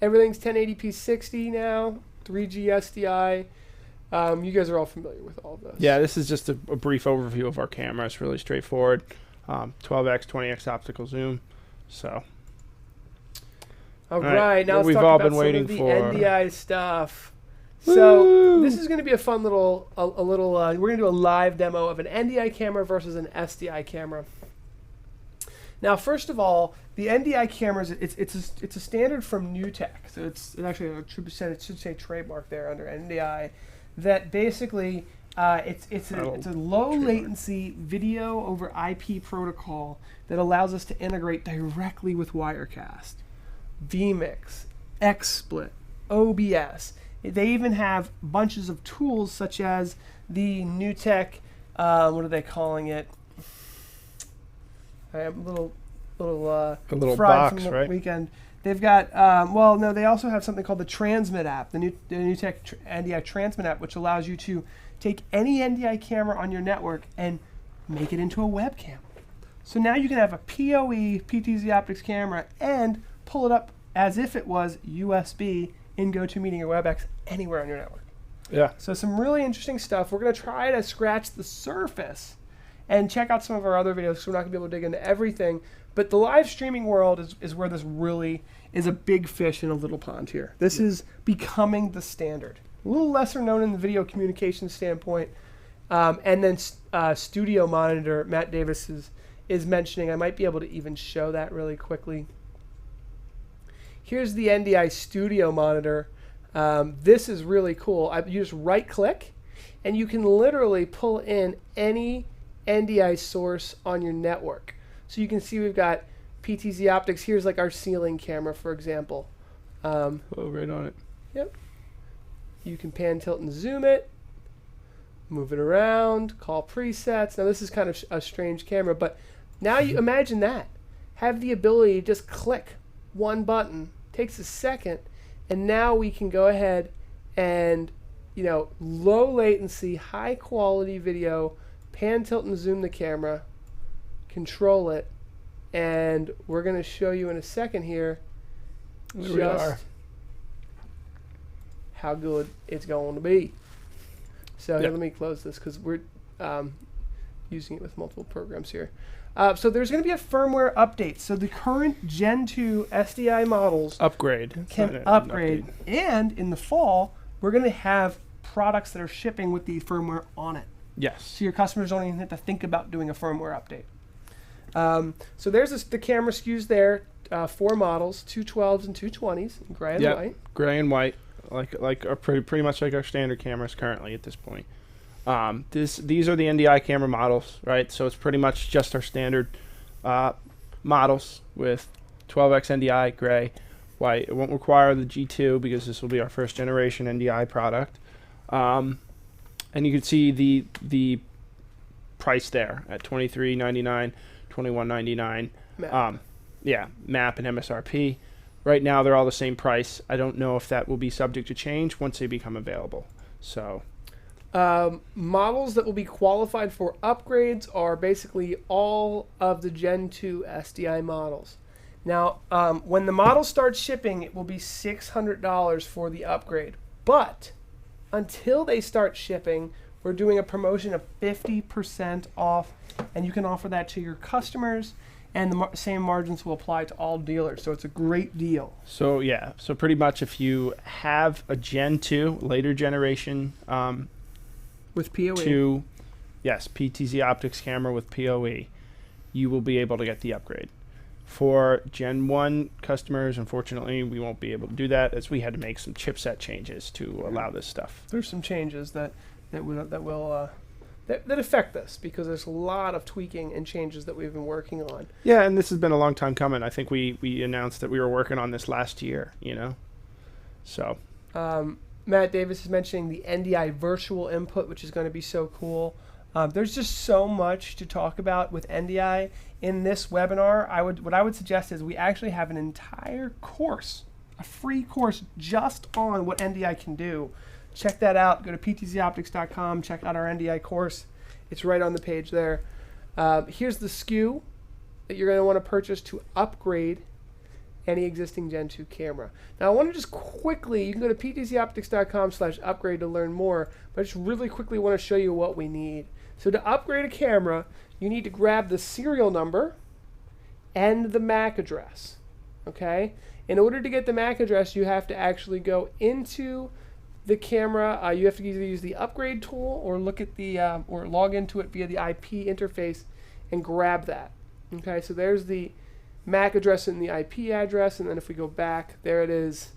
Everything's 1080p 60 now, 3G SDI. You guys are all familiar with all this. Yeah, this is just a brief overview of our camera. It's really straightforward. 12x, 20x optical zoom. So. All right, now let's we've talk all about been waiting some of the for NDI stuff. So this is going to be a fun little, we're going to do a live demo of an NDI camera versus an SDI camera. Now, first of all, the NDI cameras, it's a standard from NewTek. So it's actually it should say trademark there under NDI. That basically it's a low latency video over IP protocol that allows us to integrate directly with Wirecast, vMix, XSplit, OBS. They even have bunches of tools such as the NewTek, what are they calling it? I have a little box, from the right? weekend. They've got, they also have something called the Transmit app, the NewTek NDI Transmit app, which allows you to take any NDI camera on your network and make it into a webcam. So now you can have a PoE PTZOptics camera and pull it up as if it was USB in GoToMeeting or WebEx anywhere on your network. Yeah. So some really interesting stuff. We're going to try to scratch the surface and check out some of our other videos, because we're not going to be able to dig into everything. But the live streaming world is where this really is a big fish in a little pond here. This is becoming the standard. A little lesser known in the video communication standpoint. And then Studio Monitor, Matt Davis is mentioning. I might be able to even show that really quickly. Here's the NDI Studio Monitor. This is really cool. You just right-click, and you can literally pull in any NDI source on your network. So you can see we've got PTZOptics. Here's like our ceiling camera, for example. Right on it. Yep. You can pan, tilt, and zoom it. Move it around. Call presets. Now this is kind of a strange camera, but now you imagine that. Have the ability to just click one button. Takes a second, and now we can go ahead and, low latency, high quality video, pan, tilt, and zoom the camera, control it, and we're going to show you in a second here just how good it's going to be. So here, let me close this because we're using it with multiple programs here. So there's going to be a firmware update. So the current Gen 2 SDI models can upgrade. And in the fall, we're going to have products that are shipping with the firmware on it. Yes. So your customers don't even have to think about doing a firmware update. So there's the camera SKUs there, 4 models, 212s and 220s, gray and white. Gray and white, pretty much like our standard cameras currently at this point. These are the NDI camera models, right? So it's pretty much just our standard models with 12x NDI, gray, white. It won't require the G2 because this will be our first generation NDI product. And you can see the price there at $23.99, $21.99. MAP and MSRP. Right now they're all the same price. I don't know if that will be subject to change once they become available. So models that will be qualified for upgrades are basically all of the Gen 2 SDI models. Now, when the model starts shipping, it will be $600 for the upgrade. But until they start shipping, we're doing a promotion of 50% off, and you can offer that to your customers, and the same margins will apply to all dealers. So it's a great deal. So yeah, so pretty much if you have a Gen 2, later generation with PoE. PTZOptics camera with PoE, you will be able to get the upgrade. For Gen 1 customers, unfortunately, we won't be able to do that, as we had to make some chipset changes to allow this stuff. There's some changes that affect this, because there's a lot of tweaking and changes that we've been working on. Yeah, and this has been a long time coming. I think we announced that we were working on this last year, So Matt Davis is mentioning the NDI virtual input, which is going to be so cool. There's just so much to talk about with NDI in this webinar. What I would suggest is we actually have an entire course, a free course just on what NDI can do. Check that out. Go to PTZOptics.com. Check out our NDI course. It's right on the page there. Here's the SKU that you're going to want to purchase to upgrade any existing Gen 2 camera. Now, I want to just quickly, you can go to PTZOptics.com/upgrade to learn more, but I just really quickly want to show you what we need. So to upgrade a camera, you need to grab the serial number and the MAC address. Okay? In order to get the MAC address, you have to actually go into the camera. You have to either use the upgrade tool or look at the or log into it via the IP interface and grab that. Okay, so there's the MAC address and the IP address, and then if we go back, there it is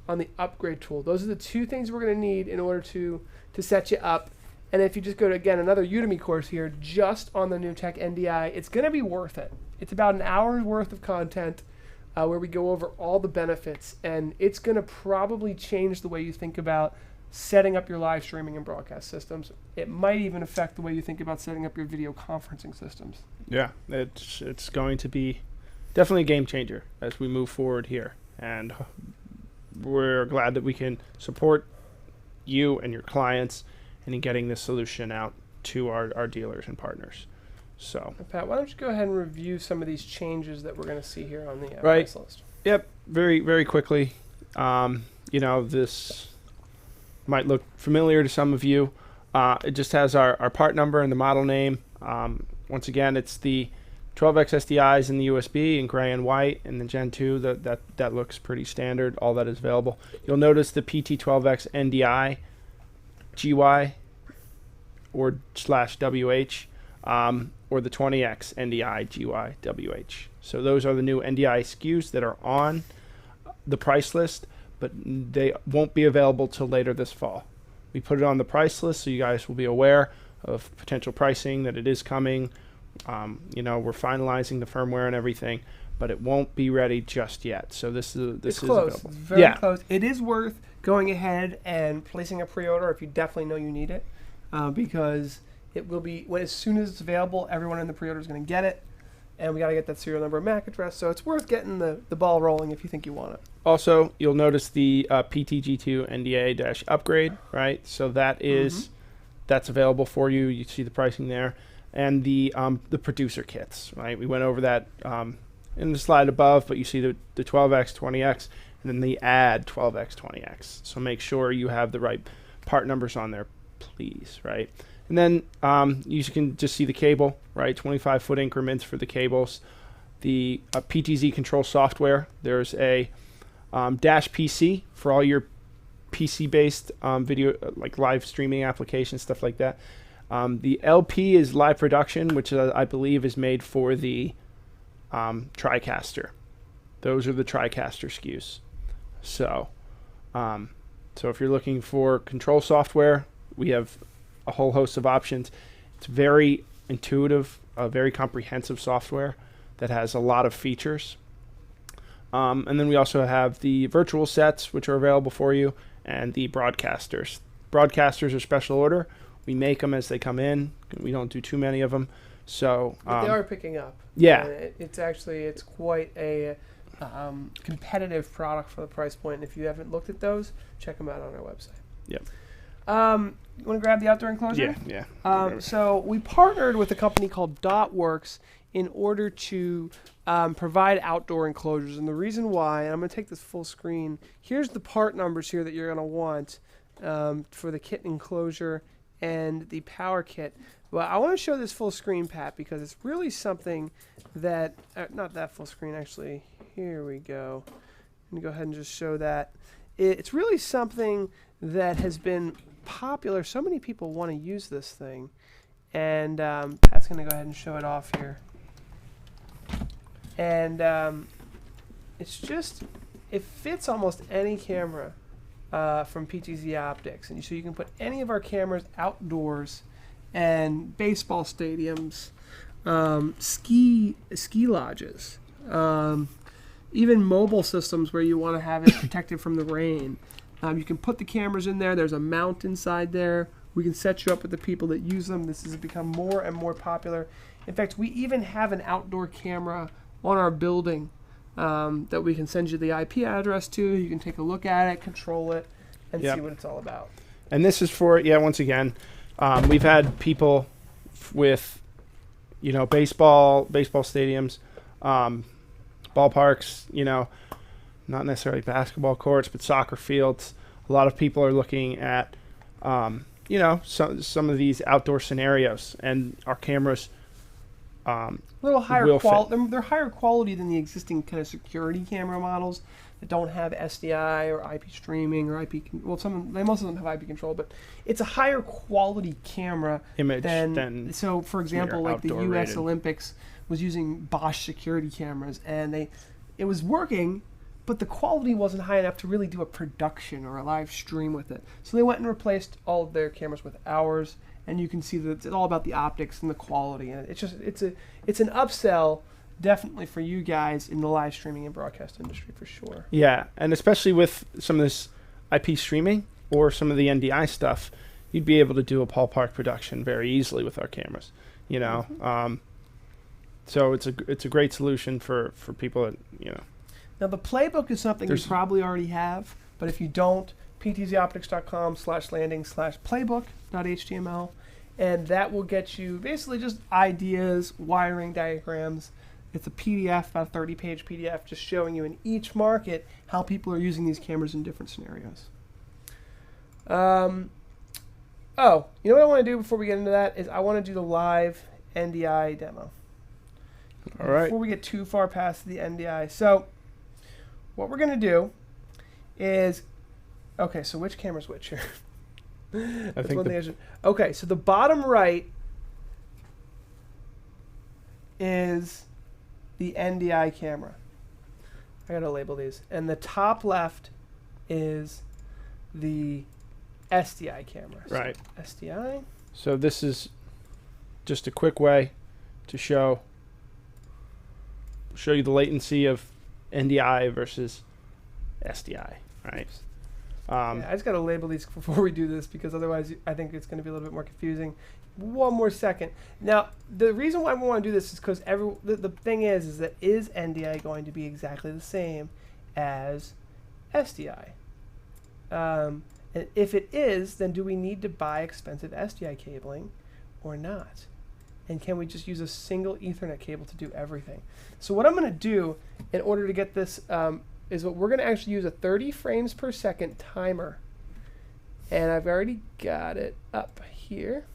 on the upgrade tool. Those are the two things we're going to need in order to set you up. And if you just go to, again, another Udemy course here just on the NewTek NDI, it's going to be worth it. It's about an hour's worth of content where we go over all the benefits, and it's going to probably change the way you think about setting up your live streaming and broadcast systems. It might even affect the way you think about setting up your video conferencing systems. Yeah, it's going to be definitely a game changer as we move forward here, and we're glad that we can support you and your clients in getting this solution out to our dealers and partners. So, Pat, why don't you go ahead and review some of these changes that we're going to see here on the right. price list? Yep, very, very quickly. This might look familiar to some of you. It just has our part number and the model name. Once again, it's the 12X SDIs in the USB in gray and white, and the Gen 2 that looks pretty standard. All that is available. You'll notice the PT12X NDI GY or /WH or the 20X NDI GY WH. So those are the new NDI SKUs that are on the price list, but they won't be available till later this fall. We put it on the price list so you guys will be aware of potential pricing, that it is coming. We're finalizing the firmware and everything, but it won't be ready just yet. So this is close. Available. Very close. It is worth going ahead and placing a pre-order if you definitely know you need it, because it will be, as soon as it's available, everyone in the pre-order is going to get it, and we got to get that serial number and MAC address. So it's worth getting the ball rolling if you think you want it. Also, you'll notice the PTG2 NDA-upgrade, right? So that is that's available for you. You see the pricing there, and the producer kits, right? We went over that in the slide above, but you see the 12X, 20X, and then the add 12X, 20X. So make sure you have the right part numbers on there, please, right? And then you can just see the cable, right? 25-foot increments for the cables. The PTZ control software. There's a Dash PC for all your PC-based video, like live streaming applications, stuff like that. The LP is live production, which I believe is made for the TriCaster. Those are the TriCaster SKUs. So if you're looking for control software, we have a whole host of options. It's very intuitive, very comprehensive software that has a lot of features. And then we also have the virtual sets, which are available for you, and the broadcasters. Broadcasters are special order. We make them as they come in. We don't do too many of them. So but they are picking up. Yeah. It's quite a competitive product for the price point. And if you haven't looked at those, check them out on our website. Yep. You want to grab the outdoor enclosure? Yeah. So we partnered with a company called DotWorks in order to provide outdoor enclosures. And the reason why, and I'm going to take this full screen, here's the part numbers here that you're going to want for the kit enclosure and the power kit. Well, I want to show this full screen, Pat, because it's really something that, not that full screen actually, here we go. Let me go ahead and just show that. It's really something that has been popular. So many people want to use this thing. And Pat's going to go ahead and show it off here. And it's just, it fits almost any camera from PTZOptics. And so you can put any of our cameras outdoors and baseball stadiums, ski lodges, even mobile systems where you want to have it protected from the rain. You can put the cameras in there. There's a mount inside there. We can set you up with the people that use them. This has become more and more popular. In fact, we even have an outdoor camera on our building that we can send you the IP address to. You can take a look at it, control it, and see what it's all about. And this is for, once again, we've had people with, baseball stadiums, ballparks, not necessarily basketball courts, but soccer fields. A lot of people are looking at, some of these outdoor scenarios, and our cameras a little higher quality. They're higher quality than the existing kind of security camera models that don't have SDI or IP streaming or IP. Well, most of them have IP control, but it's a higher quality camera image than. So, for example, like the U.S. rated. Olympics was using Bosch security cameras, and it was working, but the quality wasn't high enough to really do a production or a live stream with it. So they went and replaced all of their cameras with ours. And you can see that it's all about the optics and the quality, and it's an upsell definitely for you guys in the live streaming and broadcast industry for sure. Yeah, and especially with some of this IP streaming or some of the NDI stuff, you'd be able to do a ballpark production very easily with our cameras. So it's a great solution for people that Now the playbook is something you probably already have, but if you don't, PTZOptics.com/landing/playbook.html, and that will get you basically just ideas, wiring diagrams. It's a PDF, about a 30-page PDF, just showing you in each market how people are using these cameras in different scenarios. You know what I want to do before we get into that is I want to do the live NDI demo. All right. Before we get too far past the NDI. So what we're going to do is, okay, so which camera's which here? Okay, so the bottom right is the NDI camera. I gotta label these. And the top left is the SDI camera. Right. So SDI. So this is just a quick way to show you the latency of NDI versus SDI, right? I just got to label these before we do this because otherwise I think it's going to be a little bit more confusing. One more second. Now, the reason why we want to do this is because the thing is that is NDI going to be exactly the same as SDI? And if it is, then do we need to buy expensive SDI cabling or not? And can we just use a single Ethernet cable to do everything? So what I'm going to do in order to get this is we're going to actually use a 30 frames per second timer. And I've already got it up here.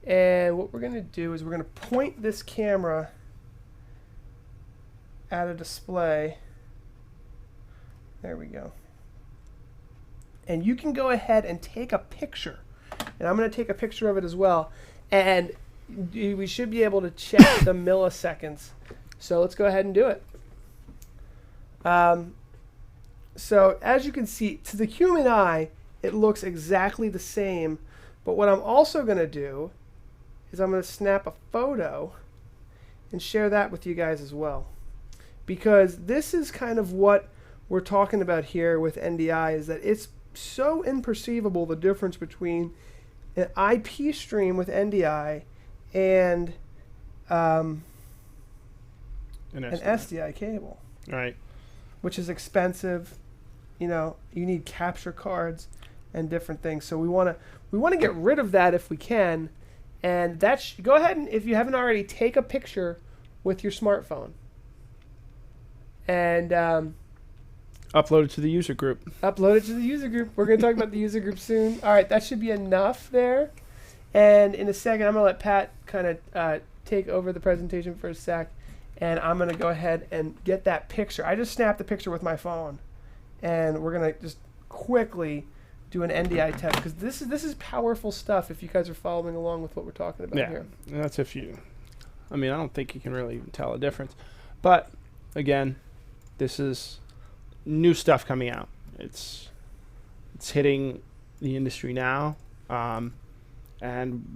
And what we're going to do is we're going to point this camera at a display. There we go. And you can go ahead and take a picture. And I'm going to take a picture of it as well. And we should be able to check the milliseconds. So let's go ahead and do it. So as you can see, to the human eye, it looks exactly the same. But what I'm also going to do is I'm going to snap a photo and share that with you guys as well. Because this is kind of what we're talking about here with NDI, is that it's so imperceivable, the difference between an IP stream with NDI and an SDI cable. Right. Which is expensive. You know, you need capture cards. and different things. So we want to get rid of that if we can. And go ahead and, if you haven't already, take a picture with your smartphone. And upload it to the user group. Upload it to the user group. We're going to talk about the user group soon. All right, that should be enough there. And in a second, I'm going to let Pat kind of take over the presentation for a sec. And I'm going to go ahead and get that picture. I just snapped the picture with my phone. And we're going to just quickly do an NDI test, because this is powerful stuff if you guys are following along with what we're talking about here. Yeah, that's if you... I mean, I don't think you can really even tell a difference. But, again, this is new stuff coming out. It's hitting the industry now, and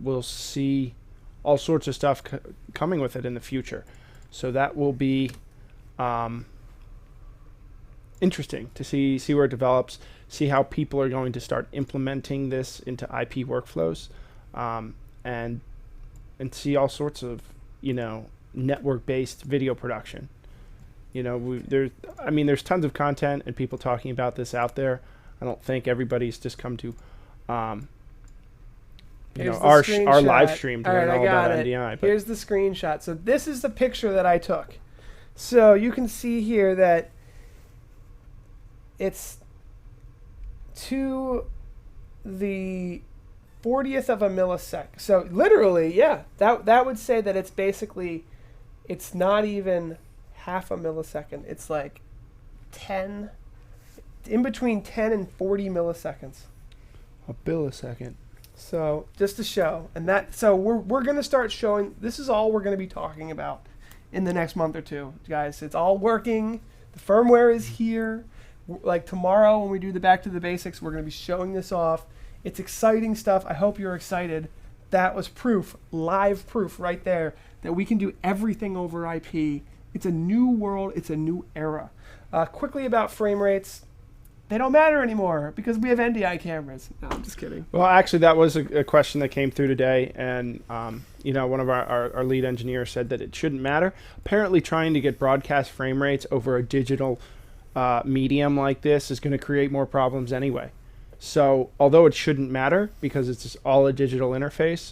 we'll see all sorts of stuff coming with it in the future. So that will be interesting to see where it develops, see how people are going to start implementing this into IP workflows, and see all sorts of, network-based video production. There's tons of content and people talking about this out there. I don't think everybody's just come to our live stream to learn all about NDI. Here's the screenshot. So this is the picture that I took. So you can see here that it's to the 40th of a millisecond. So literally, yeah, that would say that it's basically, it's not even half a millisecond. It's like 10, in between 10 and 40 milliseconds. A billisecond. So just to show, so we're going to start showing, this is all we're going to be talking about in the next month or two, guys. It's all working. The firmware is here. Like tomorrow when we do the back to the basics, we're going to be showing this off. It's exciting stuff. I hope you're excited. That was proof, live proof right there, that we can do everything over IP. It's a new world. It's a new era. Quickly about frame rates. They don't matter anymore because we have NDI cameras. No, I'm just kidding. Well, actually, that was a question that came through today, and one of our lead engineers said that it shouldn't matter. Apparently, trying to get broadcast frame rates over a digital medium like this is going to create more problems anyway. So, although it shouldn't matter because it's just all a digital interface,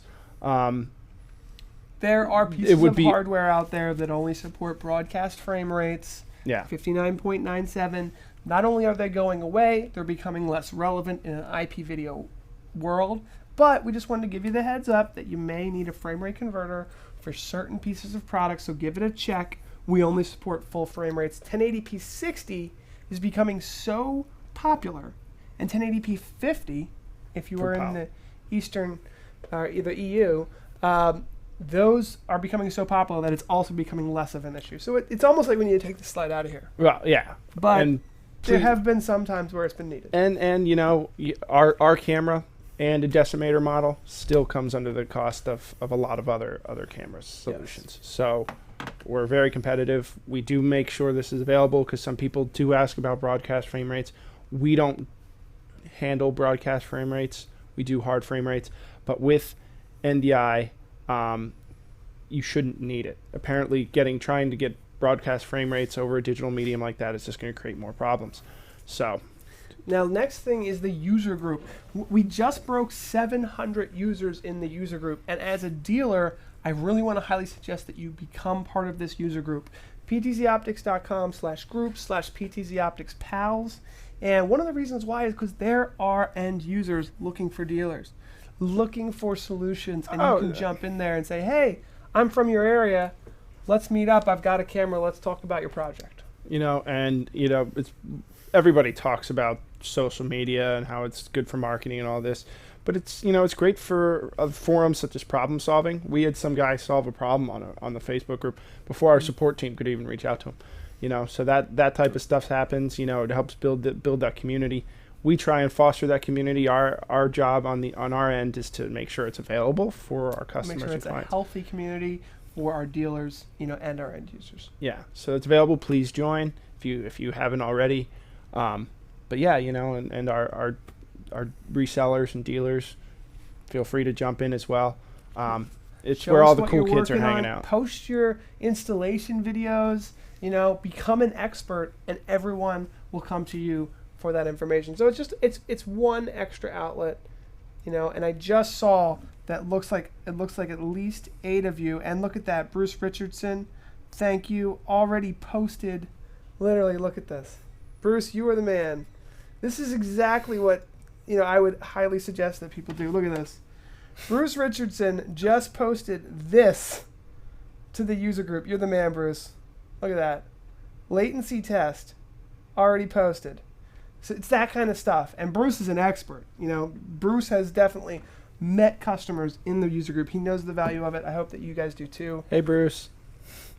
there are pieces of hardware out there that only support broadcast frame rates. Yeah, 59.97. Not only are they going away, they're becoming less relevant in an IP video world, but we just wanted to give you the heads up that you may need a frame rate converter for certain pieces of products, so give it a check. We only support full frame rates. 1080p 60 is becoming so popular, and 1080p 50, if you were in the Eastern or either EU, those are becoming so popular that it's also becoming less of an issue. So it's almost like we need to take the slide out of here. Well, yeah. But there have been some times where it's been needed. And our camera and a decimator model still comes under the cost of a lot of other cameras solutions. Yes. So we're very competitive. We do make sure this is available because some people do ask about broadcast frame rates. We don't handle broadcast frame rates. We do hard frame rates. But with NDI, you shouldn't need it. Apparently, trying to get broadcast frame rates over a digital medium like that is just going to create more problems. So now next thing is the user group. We just broke 700 users in the user group, and as a dealer, I really want to highly suggest that you become part of this user group. PTZOptics.com/group/PTZOpticsPals. And one of the reasons why is because there are end users looking for dealers, looking for solutions, and you can jump in there and say, hey, I'm from your area. Let's meet up. I've got a camera. Let's talk about your project. It's everybody talks about social media and how it's good for marketing and all this, but it's great for forums such as problem solving. We had some guy solve a problem on the Facebook group before our support team could even reach out to him. So that type of stuff happens. It helps build that community. We try and foster that community. Our job on our end is to make sure it's available for our customers. Make sure it's a healthy community for our dealers, and our end users. Yeah, so it's available. Please join if you haven't already. But yeah, and our resellers and dealers, feel free to jump in as well. It's where all the cool kids are hanging out. Post your installation videos. Become an expert, and everyone will come to you for that information. So it's one extra outlet, and I just saw that looks like at least 8 of you. And look at that, Bruce Richardson, thank you, already posted. Literally, look at this. Bruce, you are the man. This is exactly what I would highly suggest that people do. Look at this. Bruce Richardson just posted this to the user group. You're the man, Bruce. Look at that. Latency test already posted. So it's that kind of stuff. And Bruce is an expert. Bruce has definitely met customers in the user group. He knows the value of it. I hope that you guys do too. Hey, Bruce.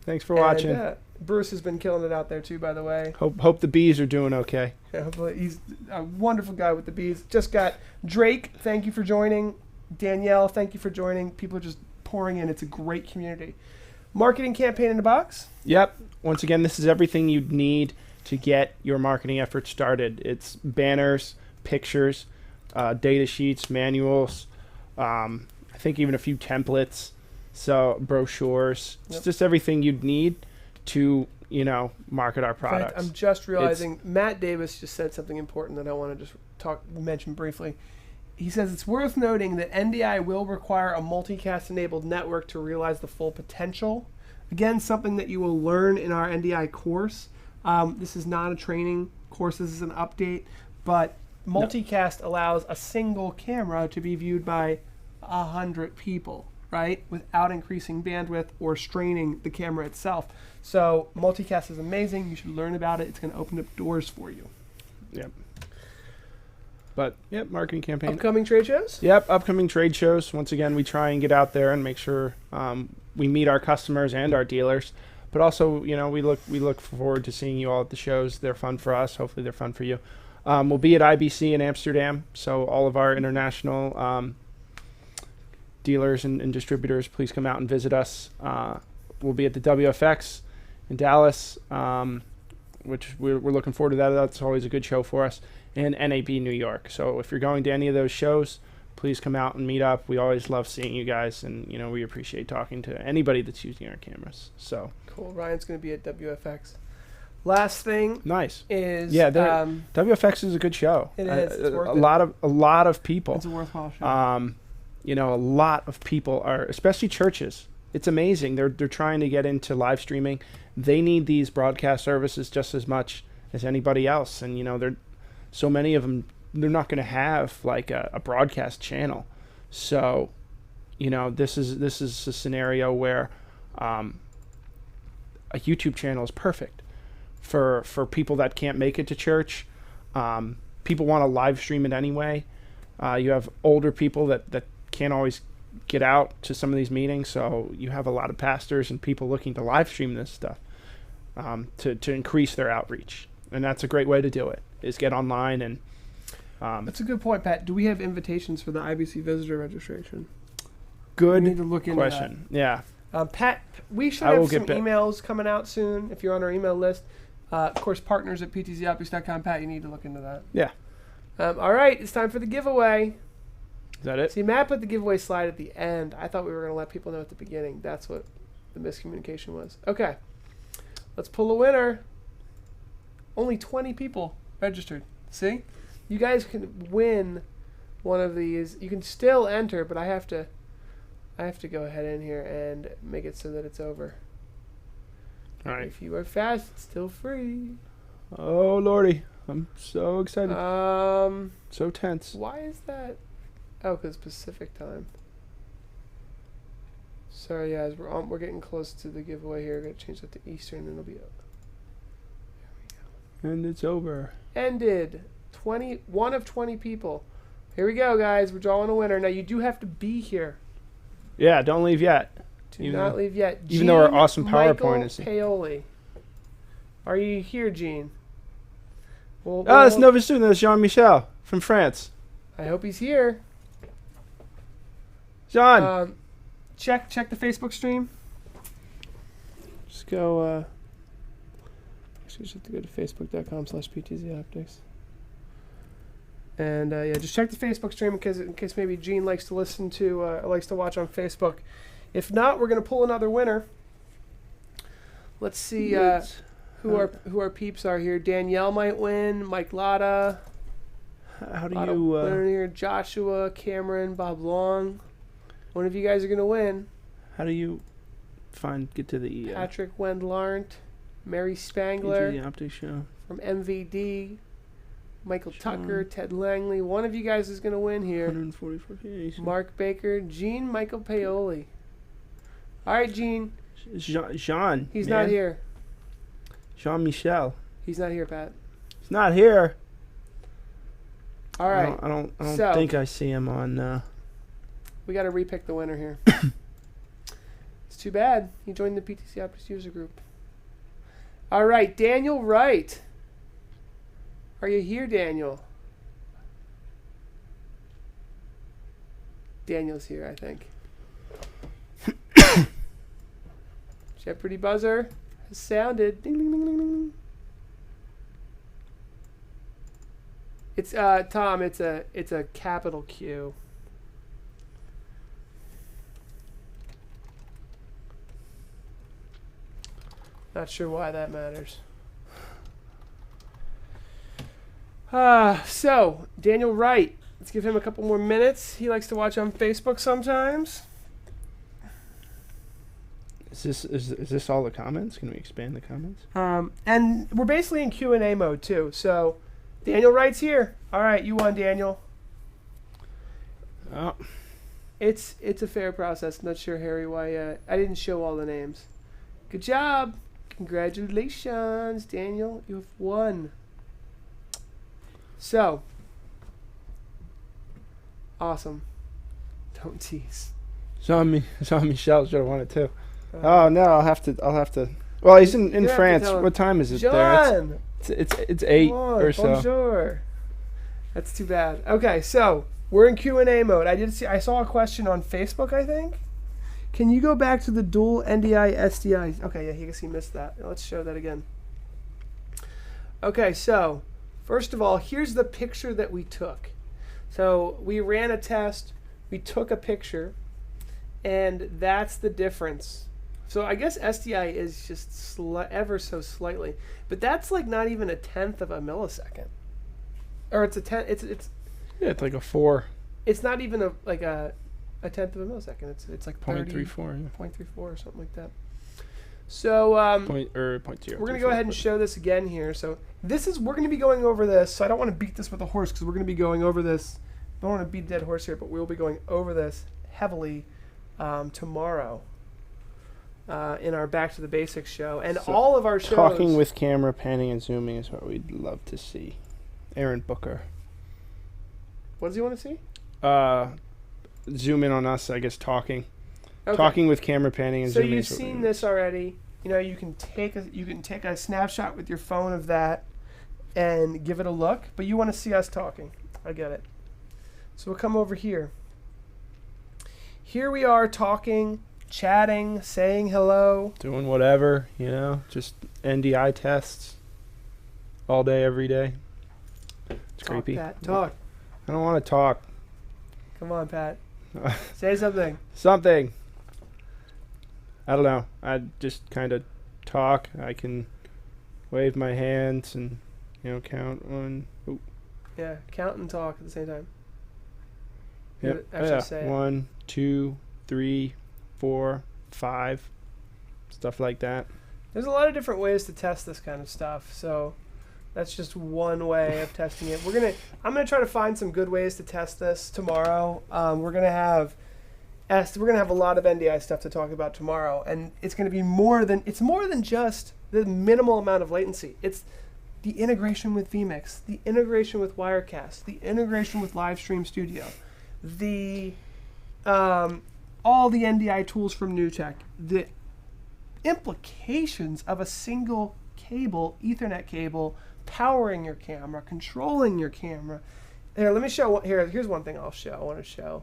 Thanks for watching. Bruce has been killing it out there too, by the way. Hope the bees are doing okay. Yeah, hopefully he's a wonderful guy with the bees. Just got Drake. Thank you for joining. Danielle, thank you for joining. People are just pouring in. It's a great community. Marketing campaign in a box. Yep. Once again, this is everything you'd need to get your marketing efforts started. It's banners, pictures, data sheets, manuals, I think even a few templates, so brochures. Yep. It's just everything you'd need to, market our products. In fact, I'm just realizing Matt Davis just said something important that I want to just mention briefly. He says it's worth noting that NDI will require a multicast-enabled network to realize the full potential. Again, something that you will learn in our NDI course. This is not a training course. This is an update. But multicast allows a single camera to be viewed by 100 people, right? Without increasing bandwidth or straining the camera itself. So multicast is amazing. You should learn about it. It's going to open up doors for you. Yep. But, marketing campaign. Upcoming trade shows? Yep, upcoming trade shows. Once again, we try and get out there and make sure we meet our customers and our dealers. But also, we look forward to seeing you all at the shows. They're fun for us. Hopefully they're fun for you. We'll be at IBC in Amsterdam. So all of our international dealers and distributors, please come out and visit us. We'll be at the WFX in Dallas, which we're looking forward to that. That's always a good show for us. And NAB New York. So if you're going to any of those shows, please come out and meet up. We always love seeing you guys, and we appreciate talking to anybody that's using our cameras. So cool. Ryan's going to be at WFX. Last thing, nice is WFX is a good show. It is. It's worth it. A lot of people. It's a worthwhile show. A lot of people are, especially churches. It's amazing. They're trying to get into live streaming. They need these broadcast services just as much as anybody else, and they're so many of them, they're not going to have like a broadcast channel. So, this is a scenario where a YouTube channel is perfect for people that can't make it to church. People want to live stream it anyway. You have older people that can't always get out to some of these meetings, so you have a lot of pastors and people looking to live stream this stuff to increase their outreach. And that's a great way to do it, is get online. And that's a good point, Pat. Do we have invitations for the IBC visitor registration? Good we need to look into question. That. Yeah. Pat, we should have some emails coming out soon if you're on our email list. Of course, partners at PTZOptics.com. Pat, you need to look into that. Yeah. All right, it's time for the giveaway. Is that it? See, Matt put the giveaway slide at the end. I thought we were going to let people know at the beginning. That's what the miscommunication was. Okay. Let's pull a winner. Only 20 people registered. See? You guys can win one of these. You can still enter, but I have to go ahead in here and make it so that it's over. All right. If you are fast, it's still free. Oh, Lordy. I'm so excited. So tense. Why is that? Oh, because Pacific time. Sorry, guys. We're getting close to the giveaway here. We're going to change that to Eastern, and it'll be up. And it's over. Ended. 1 of 20 people. Here we go, guys. We're drawing a winner. Now, you do have to be here. Yeah, don't leave yet. Do not leave yet. Even though our awesome PowerPoint is... Paoli. Are you here, Gene? It's Nova student. That's Jean-Michel from France. I hope he's here. John! Check the Facebook stream. Just go... Actually, you just have to go to facebook.com/PTZOptics. And just check the Facebook stream in case maybe Gene likes to listen to, likes to watch on Facebook. If not, we're going to pull another winner. Let's see who our peeps are here. Danielle might win. Mike Lotta. How do you? Winner here. Joshua, Cameron, Bob Long. One of you guys are gonna win. How do you get to the? Patrick Wendlarnt, Mary Spangler. PTZOptics show From MVD. Michael Sean. Tucker, Ted Langley. One of you guys is gonna win here. 144 Ks. Mark Baker, Gene Michael Paoli. All right, Gene. Jean. He's not here. Jean Michel. He's not here, Pat. He's not here. All right. I don't So- think I see him on. We got to repick the winner here. It's too bad. He joined the PTZOptics user group. All right, Daniel Wright. Are you here, Daniel? Daniel's here, I think. Jeopardy buzzer has sounded. Ding, ding, ding, ding, ding. It's Tom. It's a capital Q. Not sure why that matters. So Daniel Wright. Let's give him a couple more minutes. He likes to watch on Facebook sometimes. Is this all the comments? Can we expand the comments? And we're basically in Q&A mode too. So Daniel Wright's here. All right, you won, Daniel. Oh. It's a fair process. Not sure, Harry, why I didn't show all the names. Good job. Congratulations, Daniel. You have won. So, awesome. Don't tease. Jean Michel should have won it too. Oh no, I'll have to. Well, he's in You have to France. tell him. What time is it John! there? It's 8 or so. Bonjour. That's too bad. Okay, so we're in Q&A mode. I saw a question on Facebook, I think. Can you go back to the dual NDI SDI? Okay, yeah, he missed that. Let's show that again. Okay, so first of all, here's the picture that we took. So we ran a test, we took a picture, and that's the difference. So I guess SDI is just ever so slightly, but that's like not even a tenth of a millisecond, or it's a tenth. It's Yeah, it's like a 4. It's not even a tenth of a millisecond. It's like 0.34. 0.34 or something like that. So 0.0. we're gonna go ahead and show this again here. So we're gonna be going over this. So I don't want to beat this with a horse because we're gonna be going over this. Don't want to beat a dead horse here, but we'll be going over this heavily tomorrow in our Back to the Basics show, and So all of our shows. Talking with camera, panning and zooming is what we'd love to see. Aaron Booker. What does he want to see? Zoom in on us, I guess, talking. Okay. Talking with camera, panning and So zooming. you've seen this already. You know, you can take a snapshot with your phone of that and give it a look, but you want to see us talking. I get it. So we'll come over here. Here we are talking, chatting, saying hello. Doing whatever, just NDI tests all day, every day. It's Talk, creepy. Pat. Talk. I don't want to talk. Come on, Pat. Say something. Something. I don't know. I just kind of talk. I can wave my hands and, count one. Ooh. Yeah, count and talk at the same time. Yep. Actually say it. 1, 2, 3, 4, 5. Stuff like that. There's a lot of different ways to test this kind of stuff, so that's just one way of testing it. I'm gonna try to find some good ways to test this tomorrow. We're gonna have a lot of NDI stuff to talk about tomorrow, and it's gonna be more than just the minimal amount of latency. It's the integration with vMix, the integration with Wirecast, the integration with Livestream Studio, all the NDI tools from NewTek, the implications of a single cable, Ethernet cable, powering your camera, controlling your camera. Here, let me show. Here's one thing I want to show.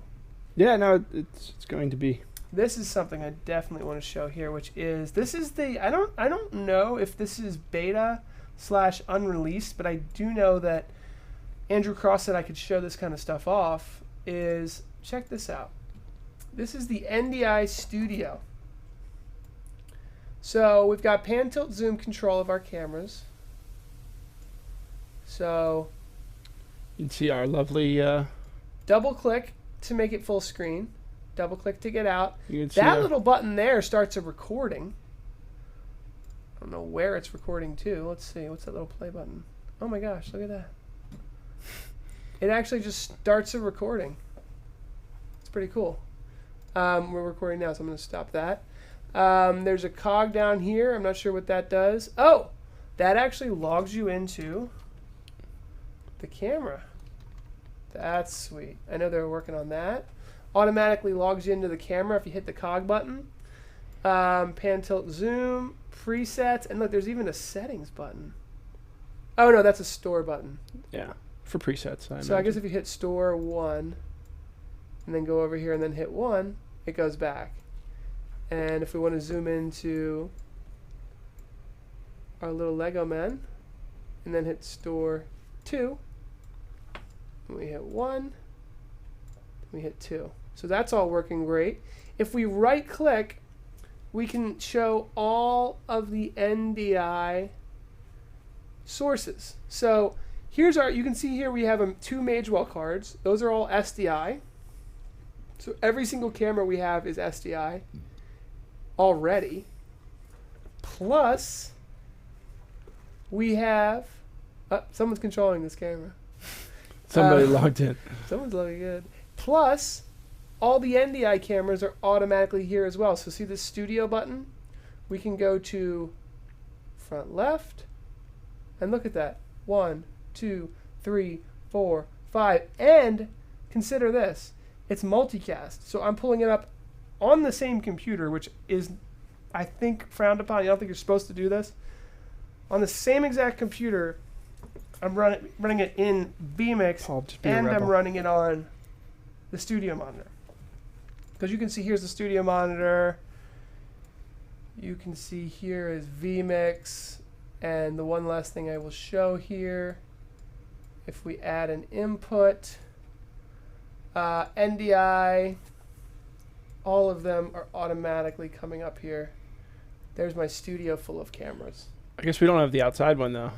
Yeah, no, it's going to be. This is something I definitely want to show here, which is I don't know if this is beta / unreleased, but I do know that Andrew Cross said I could show this kind of stuff off. Check this out. This is the NDI Studio. So we've got pan, tilt, zoom control of our cameras. So you can see our lovely. Double click to make it full screen. Double click to get out. You can see that little button there starts a recording. I don't know where it's recording to. Let's see. What's that little play button? Oh my gosh, look at that. It actually just starts a recording. It's pretty cool. We're recording now, so I'm going to stop that. There's a cog down here. I'm not sure what that does. Oh, that actually logs you into the camera. That's sweet. I know they're working on that. Automatically logs you into the camera if you hit the cog button. Pan, tilt, zoom, presets, and look, there's even a settings button. Oh no, that's a store button. Yeah, for presets. So I guess if you hit store 1, and then go over here and then hit 1, it goes back. And if we want to zoom into our little Lego men, and then hit store 2, and we hit 1, we hit 2. So that's all working great. If we right click, we can show all of the NDI sources. So here's our, you can see here we have 2 Magewell cards. Those are all SDI. So every single camera we have is SDI already. Plus, we have, someone's controlling this camera. Somebody logged in. Someone's looking good. Plus, all the NDI cameras are automatically here as well. So see this studio button? We can go to front left, and look at that. 1, 2, 3, 4, 5. And consider this. It's multicast. So I'm pulling it up on the same computer, which is, I think, frowned upon. I don't think you're supposed to do this. On the same exact computer, I'm running it in vMix, and I'm running it on the studio monitor. Because you can see here's the studio monitor. You can see here is vMix. And the one last thing I will show here, if we add an input, NDI, all of them are automatically coming up here. There's my studio full of cameras. I guess we don't have the outside one, though.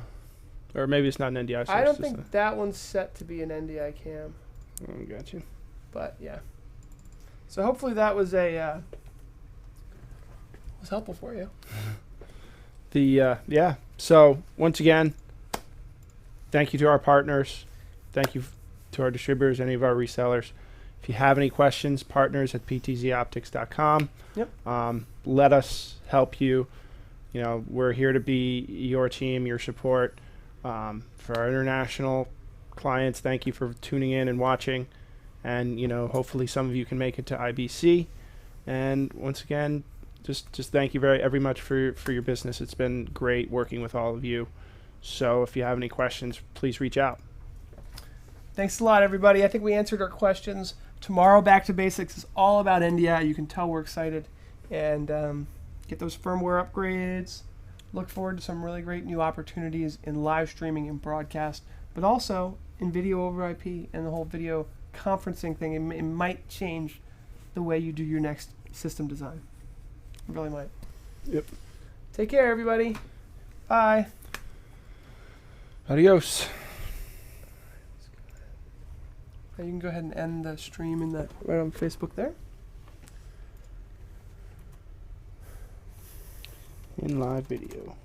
Or maybe it's not an NDI source. I don't think that one's set to be an NDI cam. Oh, got you. But, yeah. So hopefully that was was helpful for you. Yeah. So, once again, thank you to our partners. Thank you to our distributors, any of our resellers. If you have any questions, partners at PTZOptics.com. Yep. Let us help you. You know, we're here to be your team, your support. For our international clients, thank you for tuning in and watching. And, you know, hopefully some of you can make it to IBC. And once again, just thank you very much for your business. It's been great working with all of you. So if you have any questions, please reach out. Thanks a lot, everybody. I think we answered our questions. Tomorrow, Back to Basics is all about NDI. You can tell we're excited. And get those firmware upgrades. Look forward to some really great new opportunities in live streaming and broadcast, but also in video over IP and the whole video conferencing thing. It might change the way you do your next system design. It really might. Yep. Take care, everybody. Bye. Adios. You can go ahead and end the stream in the right on Facebook there. In live video.